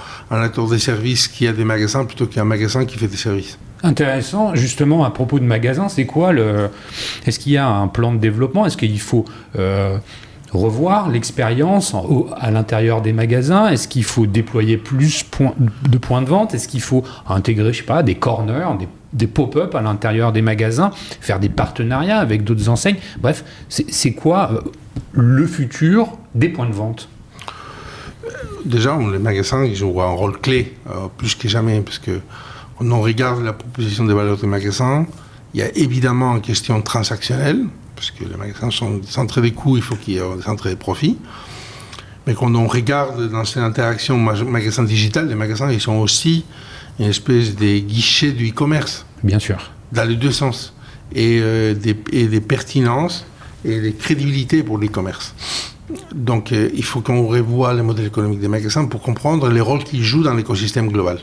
acteur de services qui a des magasins plutôt qu'un magasin qui fait des services. Intéressant, justement, à propos de magasins, c'est quoi est-ce qu'il y a un plan de développement? Est-ce qu'il faut revoir l'expérience à l'intérieur des magasins? Est-ce qu'il faut déployer plus de points de vente? Est-ce qu'il faut intégrer, je sais pas, des corners, des pop-up à l'intérieur des magasins, faire des partenariats avec d'autres enseignes? Bref, c'est quoi le futur des points de vente? Déjà, les magasins, ils jouent un rôle clé, plus que jamais, parce que quand on regarde la proposition des valeurs des magasins, il y a évidemment une question transactionnelle, parce que les magasins sont des centres des coûts, il faut qu'il y ait des centres des profits. Mais quand on regarde dans cette interaction magasin digital, les magasins, ils sont aussi une espèce de guichet du e-commerce. Bien sûr. Dans les deux sens. Et des pertinences et des crédibilités pour l'e-commerce. Donc, il faut qu'on revoie le modèle économique des magasins pour comprendre les rôles qu'ils jouent dans l'écosystème global.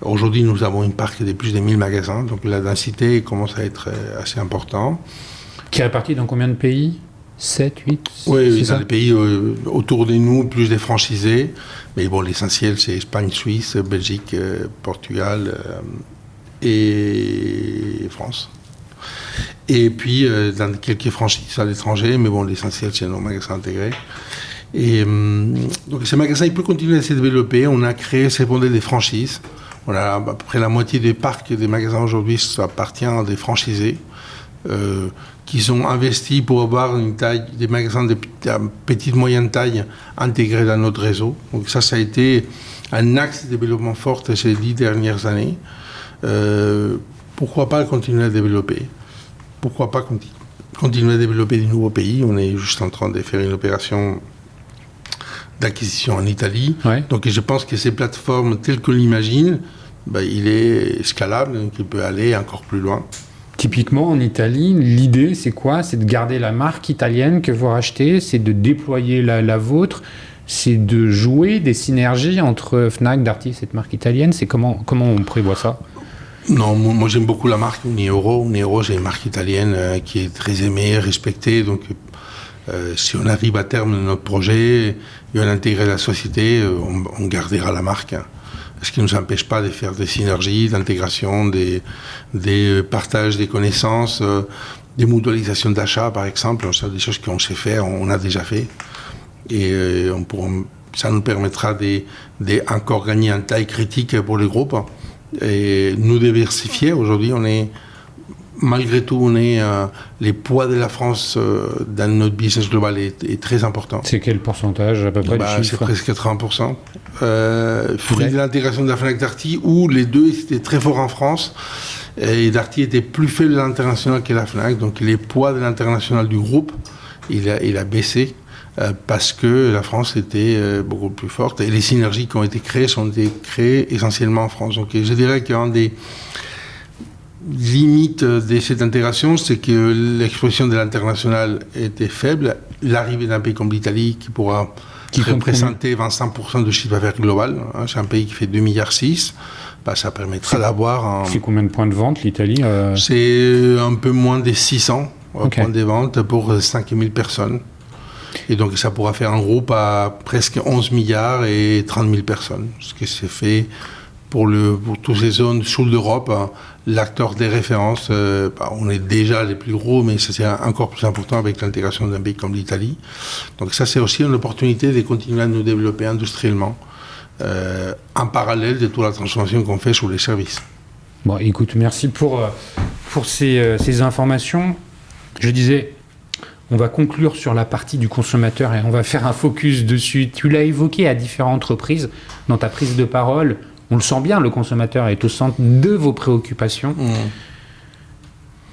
Aujourd'hui, nous avons une parc de plus de 1000 magasins, donc la densité commence à être assez importante. Qui est réparti dans combien de pays? 7, 8? Oui, dans les pays autour de nous, plus des franchisés. Mais bon, l'essentiel, c'est Espagne, Suisse, Belgique, Portugal et France. Et puis, dans quelques franchises à l'étranger, mais bon, l'essentiel, c'est nos magasins intégrés. Et donc, ces magasins, ils peuvent continuer à se développer. On a créé ces modèles des franchises. On a à peu près la moitié des parcs des magasins aujourd'hui, ça appartient à des franchisés qui sont investis pour avoir une taille, des magasins de petite, moyenne taille intégrés dans notre réseau. Donc ça a été un axe de développement fort ces 10 dernières années. Pourquoi pas continuer à développer? Pourquoi pas continuer à développer des nouveaux pays? On est juste en train de faire une opération d'acquisition en Italie. Ouais. Donc je pense que ces plateformes telles qu'on l'imagine, il est scalable, donc il peut aller encore plus loin. Typiquement, en Italie, l'idée, c'est quoi? C'est de garder la marque italienne que vous rachetez, c'est de déployer la vôtre, c'est de jouer des synergies entre Fnac, Darty et cette marque italienne. C'est comment on prévoit ça? Non, moi j'aime beaucoup la marque Unieuro. Unieuro, c'est une marque italienne qui est très aimée, respectée. Donc, si on arrive à terme de notre projet et on intègre la société, on gardera la marque. Ce qui ne nous empêche pas de faire des synergies, d'intégration, des partages des connaissances, des modélisations d'achat, par exemple. C'est des choses qu'on sait faire, on a déjà fait. Et ça nous permettra d'encore gagner en taille critique pour les groupes. Et nous diversifier. Aujourd'hui, malgré tout, les poids de la France dans notre business global est très important. C'est quel pourcentage à peu près du chiffre? C'est presque 80%. Fruit de l'intégration de la Fnac Darty, où les deux étaient très forts en France, et Darty était plus faible à l'international que la Fnac, donc les poids de l'international du groupe, il a baissé, parce que la France était beaucoup plus forte, et les synergies qui ont été créées sont créées essentiellement en France. Donc je dirais qu'un des limite de cette intégration, c'est que l'exposition de l'international était faible. L'arrivée d'un pays comme l'Italie, qui pourra représenter 25% du chiffre d'affaires global, c'est un pays qui fait 2,6 milliards, ça permettra d'avoir C'est combien de points de vente, l'Italie C'est un peu moins de 600 points de vente pour 5000 personnes. Et donc ça pourra faire un groupe à presque 11 milliards et 30 000 personnes, ce qui s'est fait pour toutes ces zones sud d'Europe. L'acteur des références, on est déjà les plus gros, mais ça c'est encore plus important avec l'intégration d'un pays comme l'Italie. Donc ça c'est aussi une opportunité de continuer à nous développer industriellement, en parallèle de toute la transformation qu'on fait sur les services. Bon, écoute, merci pour ces informations. Je disais, on va conclure sur la partie du consommateur et on va faire un focus dessus. Tu l'as évoqué à différentes reprises dans ta prise de parole. On le sent bien, le consommateur est au centre de vos préoccupations.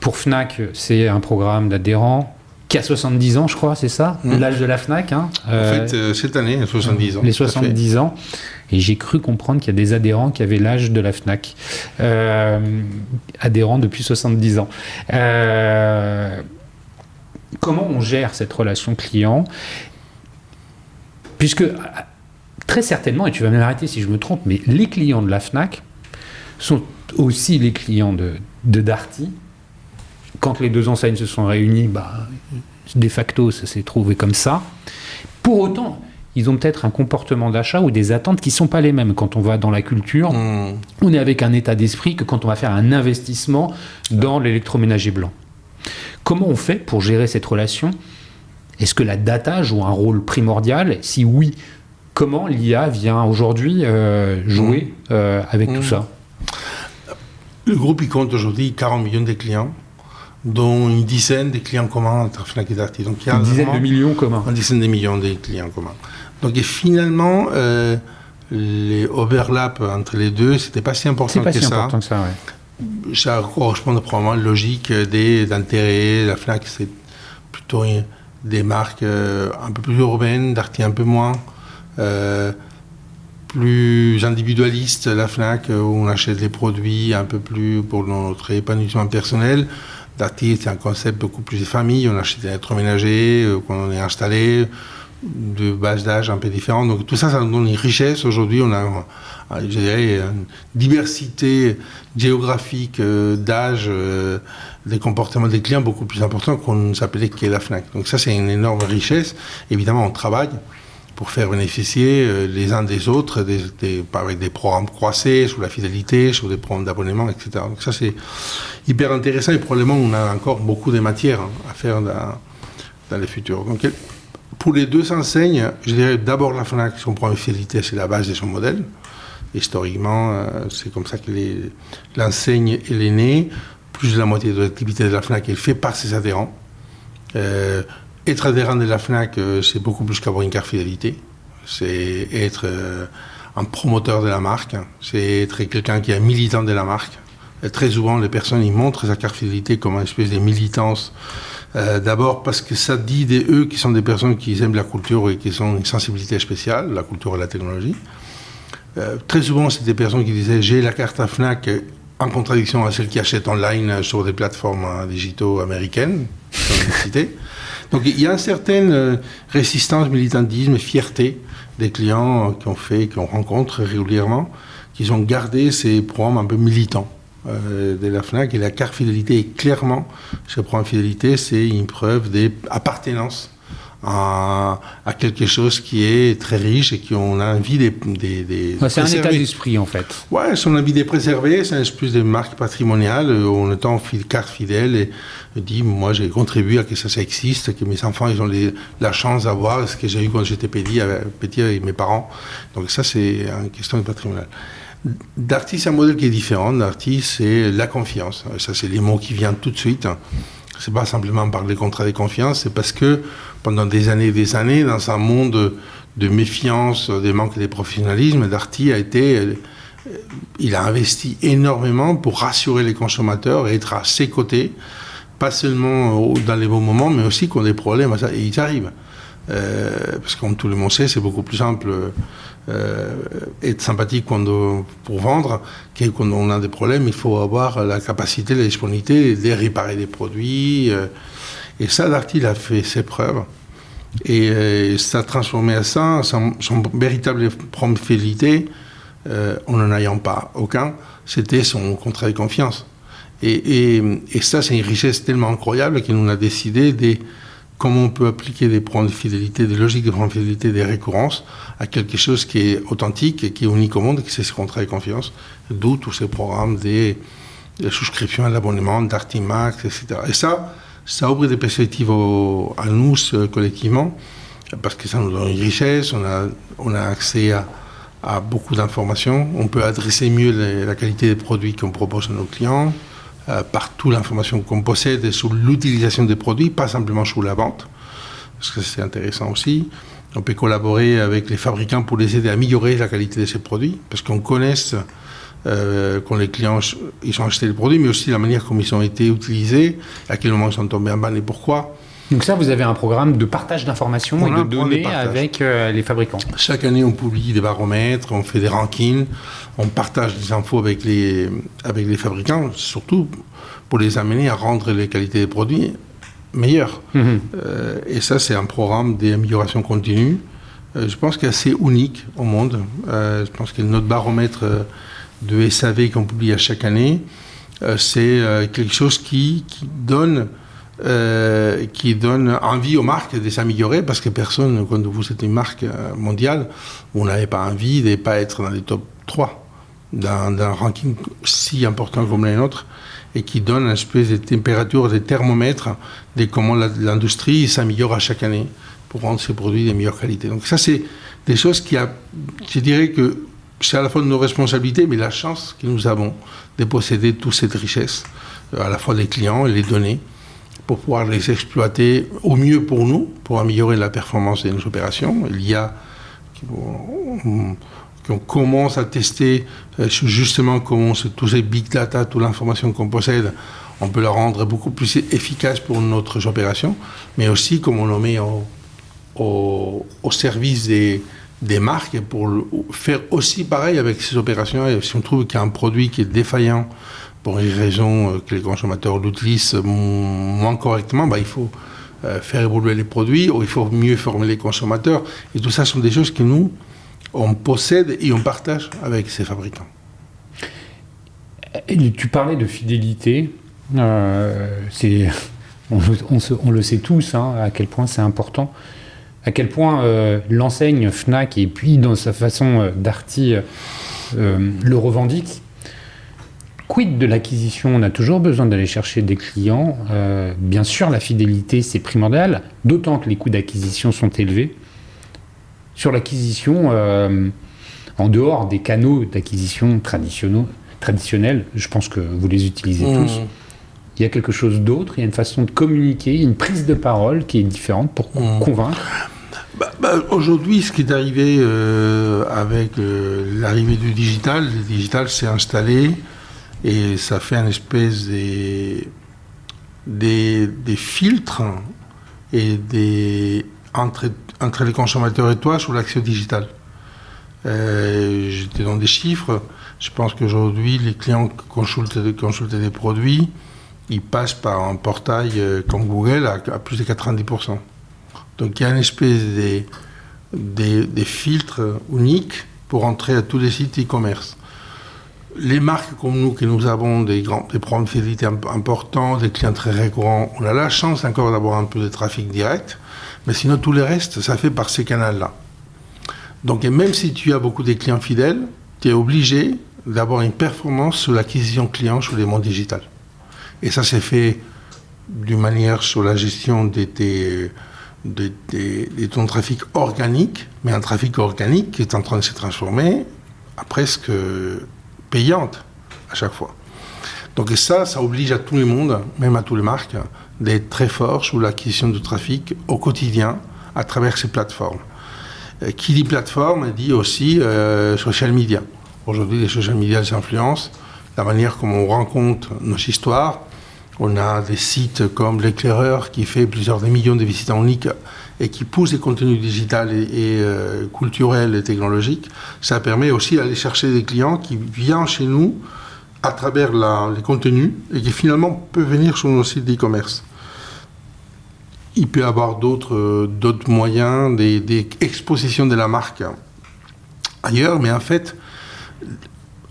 Pour Fnac, c'est un programme d'adhérents qui a 70 ans, je crois, c'est ça? L'âge de la Fnac. En fait, cette année, 70 ans. Les 70 ans. Et j'ai cru comprendre qu'il y a des adhérents qui avaient l'âge de la Fnac. Adhérents depuis 70 ans. Comment on gère cette relation client? Puisque... très certainement, et tu vas m'arrêter si je me trompe, mais les clients de la Fnac sont aussi les clients de Darty. Quand les deux enseignes se sont réunies, de facto, ça s'est trouvé comme ça. Pour autant, ils ont peut-être un comportement d'achat ou des attentes qui ne sont pas les mêmes. Quand on va dans la culture, on est avec un état d'esprit que quand on va faire un investissement dans l'électroménager blanc. Comment on fait pour gérer cette relation ? Est-ce que la data joue un rôle primordial ? Si oui, comment l'IA vient aujourd'hui jouer avec tout ça ? Le groupe, il compte aujourd'hui 40 millions de clients, dont une dizaine de clients communs entre Fnac et Darty. Donc, il y a une dizaine de millions communs. Une dizaine de millions de clients communs. Donc, et finalement, les overlaps entre les deux, c'était pas si important que ça. C'est pas si important que ça, ouais. Ça correspond probablement à la logique d'intérêt. La Fnac, c'est plutôt des marques un peu plus urbaines, Darty un peu moins. Plus individualiste, la Fnac, où on achète les produits un peu plus pour notre épanouissement personnel. Darty, c'est un concept beaucoup plus de famille. On achète des électroménagers, quand on est installé, de base d'âge un peu différentes. Donc tout ça, ça nous donne une richesse. Aujourd'hui, on a, je dirais, une diversité géographique d'âge, des comportements des clients beaucoup plus importants qu'on ne s'appelait qu'est la Fnac. Donc ça, c'est une énorme richesse. Évidemment, on travaille pour faire bénéficier les uns des autres avec des programmes croisés, sur la fidélité, sur des programmes d'abonnement, etc. Donc ça, c'est hyper intéressant et probablement on a encore beaucoup de matières à faire dans les futurs. Donc pour les deux enseignes, je dirais d'abord la Fnac, son programme de fidélité, c'est la base de son modèle. Historiquement, c'est comme ça que l'enseigne elle est née. Plus de la moitié de l'activité de la Fnac est faite par ses adhérents. Être adhérent de la Fnac, c'est beaucoup plus qu'avoir une carte fidélité. C'est être un promoteur de la marque. C'est être quelqu'un qui est un militant de la marque. Et très souvent, les personnes ils montrent sa carte fidélité comme une espèce de militance. D'abord parce que ça dit d'eux qui sont des personnes qui aiment la culture et qui ont une sensibilité spéciale, la culture et la technologie. Très souvent, c'est des personnes qui disaient « j'ai la carte à Fnac » en contradiction à celles qui achètent online sur des plateformes digitaux américaines, comme cité. Donc il y a une certaine résistance, militantisme, fierté des clients qu'on rencontre régulièrement, qui ont gardé ces programmes un peu militants de la Fnac. Et la carte fidélité est clairement, ce programme fidélité, c'est une preuve d'appartenance à quelque chose qui est très riche et qu'on a envie de c'est un état d'esprit en fait. Ouais, si on a envie de préserver, c'est une espèce de marque patrimoniale où on est en carte fidèle et dit moi j'ai contribué à que ça existe, que mes enfants ils ont la chance d'avoir ce que j'ai eu quand j'étais petit avec mes parents. Donc ça c'est une question de patrimonial. Darty c'est un modèle qui est différent. Darty c'est la confiance. Ça c'est les mots qui viennent tout de suite. C'est pas simplement par les contrats de confiance, c'est parce que pendant des années, dans un monde de méfiance, des manques de professionnalisme, Darty il a investi énormément pour rassurer les consommateurs et être à ses côtés, pas seulement dans les bons moments, mais aussi quand des problèmes, et ils arrivent. Parce que comme tout le monde sait, c'est beaucoup plus simple être sympathique pour vendre que quand on a des problèmes. Il faut avoir la capacité, la disponibilité de réparer des produits. Et ça, Darty, il a fait ses preuves. Et ça a transformé à ça, son véritable programme de fidélité, en n'en ayant pas aucun, c'était son contrat de confiance. Et ça, c'est une richesse tellement incroyable que nous a décidé de comment on peut appliquer des programmes de fidélité, des logiques de programmes de fidélité, des récurrences à quelque chose qui est authentique et qui est unique au monde, que c'est ce contrat de confiance. D'où tous ces programmes de souscription à l'abonnement, Darty Max, etc. Et ça ouvre des perspectives à nous collectivement, parce que ça nous donne une richesse, on a accès à beaucoup d'informations, on peut adresser mieux la qualité des produits qu'on propose à nos clients, partout l'information qu'on possède sur l'utilisation des produits, pas simplement sur la vente, parce que c'est intéressant aussi. On peut collaborer avec les fabricants pour les aider à améliorer la qualité de ces produits, parce qu'on connaisse quand les clients ils ont acheté les produits, mais aussi la manière comme ils ont été utilisés, à quel moment ils sont tombés en panne et pourquoi. Donc ça, vous avez un programme de partage d'informations et de données avec les fabricants. Chaque année, on publie des baromètres, on fait des rankings, on partage des infos avec les fabricants, surtout pour les amener à rendre les qualités des produits meilleures. Et ça, c'est un programme d'amélioration continue. Je pense qu'il est assez unique au monde. Je pense que notre baromètre de SAV qu'on publie à chaque année, c'est quelque chose qui donne qui donne envie aux marques de s'améliorer, parce que personne, quand vous êtes une marque mondiale, vous n'avez pas envie de ne pas être dans les top 3 d'un ranking si important comme les nôtres, et qui donne une espèce de température, de thermomètre de comment l'industrie s'améliore à chaque année pour rendre ses produits de meilleure qualité. Donc ça, c'est des choses je dirais que c'est à la fois de nos responsabilités, mais la chance que nous avons de posséder toute cette richesse, à la fois les clients et les données, pour pouvoir les exploiter au mieux pour nous, pour améliorer la performance de nos opérations. Il y a qu'on commence à tester justement comment tous ces big data, toute l'information qu'on possède, on peut la rendre beaucoup plus efficace pour notre opération, mais aussi comment on le met au service des marques pour faire aussi pareil avec ces opérations. Et si on trouve qu'il y a un produit qui est défaillant pour une raison que les consommateurs l'utilisent moins correctement, il faut faire évoluer les produits, ou il faut mieux former les consommateurs. Et tout ça sont des choses que nous, on possède et on partage avec ces fabricants. Et tu parlais de fidélité. On le sait tous, à quel point c'est important. À quel point l'enseigne Fnac, et puis dans sa façon Darty, le revendique. Quid de l'acquisition ? On a toujours besoin d'aller chercher des clients. Bien sûr, la fidélité, c'est primordial, d'autant que les coûts d'acquisition sont élevés. Sur l'acquisition, en dehors des canaux d'acquisition traditionnels, je pense que vous les utilisez tous, il y a quelque chose d'autre, il y a une façon de communiquer, une prise de parole qui est différente pour convaincre. Aujourd'hui, ce qui est arrivé avec l'arrivée du digital, le digital s'est installé et ça fait une espèce des filtres et entre les consommateurs et toi sur l'accès au digital. J'étais dans des chiffres. Je pense qu'aujourd'hui, les clients qui consultent des produits, ils passent par un portail comme Google à plus de 90%. Donc il y a une espèce de filtres uniques pour entrer à tous les sites e-commerce. Les marques comme nous, que nous avons des programmes de fidélité importants, des clients très récurrents, on a la chance encore d'avoir un peu de trafic direct, mais sinon tout le reste, ça fait par ces canaux-là. Donc et même si tu as beaucoup de clients fidèles, tu es obligé d'avoir une performance sur l'acquisition client sur les mondes digital. Et ça s'est fait d'une manière sur la gestion de ton trafic organique, mais un trafic organique qui est en train de se transformer à presque payante à chaque fois. Donc et ça oblige à tout le monde, même à toutes les marques, d'être très fort sur l'acquisition de trafic au quotidien à travers ces plateformes. Qui dit plateforme dit aussi social media. Aujourd'hui, les social media influencent la manière comme on rencontre nos histoires. On a des sites comme l'Éclaireur qui fait plusieurs millions de visiteurs uniques et qui pousse des contenus digitaux et culturels et technologiques. Ça permet aussi d'aller chercher des clients qui viennent chez nous à travers les contenus et qui finalement peuvent venir sur nos sites d'e-commerce. Il peut y avoir d'autres moyens, des expositions de la marque ailleurs, mais en fait,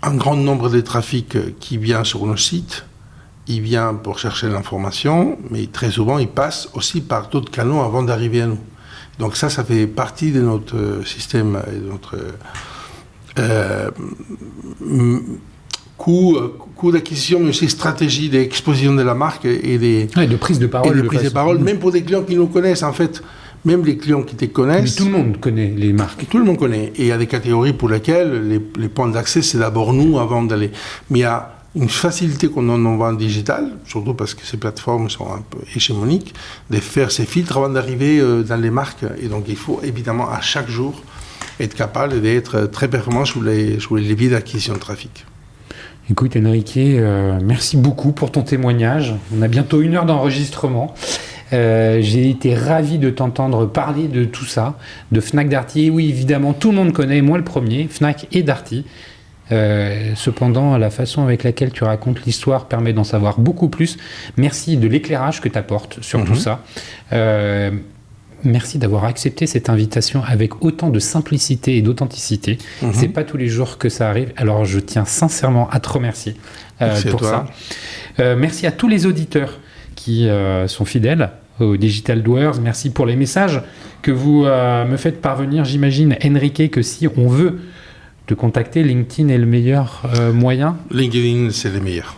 un grand nombre de trafics qui vient sur nos sites, il vient pour chercher l'information, mais très souvent, il passe aussi par d'autres canaux avant d'arriver à nous. Donc ça fait partie de notre système et de notre coût d'acquisition, mais aussi stratégie d'exposition de la marque et de prise de parole. Et de prise de parole, même pour des clients qui nous connaissent, en fait. Même les clients qui te connaissent... Mais tout le monde connaît les marques. Tout le monde connaît. Et il y a des catégories pour lesquelles les points d'accès, c'est d'abord nous avant d'aller. Mais il y a une facilité qu'on en voit en digital, surtout parce que ces plateformes sont un peu hégémoniques, de faire ces filtres avant d'arriver dans les marques. Et donc il faut évidemment à chaque jour être capable d'être très performant sur les leviers d'acquisition de trafic. Écoute Enrique, merci beaucoup pour ton témoignage. On a bientôt 1 heure d'enregistrement. J'ai été ravi de t'entendre parler de tout ça, de Fnac Darty. Oui, évidemment, tout le monde connaît, moi le premier, Fnac et Darty. Cependant, la façon avec laquelle tu racontes l'histoire permet d'en savoir beaucoup plus. Merci de l'éclairage que tu apportes sur tout ça. Merci d'avoir accepté cette invitation avec autant de simplicité et d'authenticité. C'est pas tous les jours que ça arrive. Alors, je tiens sincèrement à te remercier pour ça. Merci à tous les auditeurs qui sont fidèles aux Digital Doers. Merci pour les messages que vous me faites parvenir. J'imagine, Enrique, que si on veut te contacter, LinkedIn est le meilleur moyen. LinkedIn, c'est le meilleur.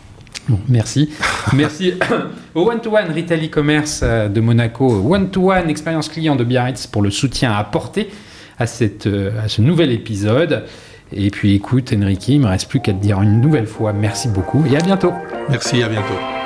Bon, merci. Merci au One-to-One Retail e-commerce de Monaco, One-to-One expérience client de Biarritz pour le soutien apporté à ce nouvel épisode. Et puis écoute, Enrique, il ne me reste plus qu'à te dire une nouvelle fois merci beaucoup et à bientôt. Merci, à bientôt.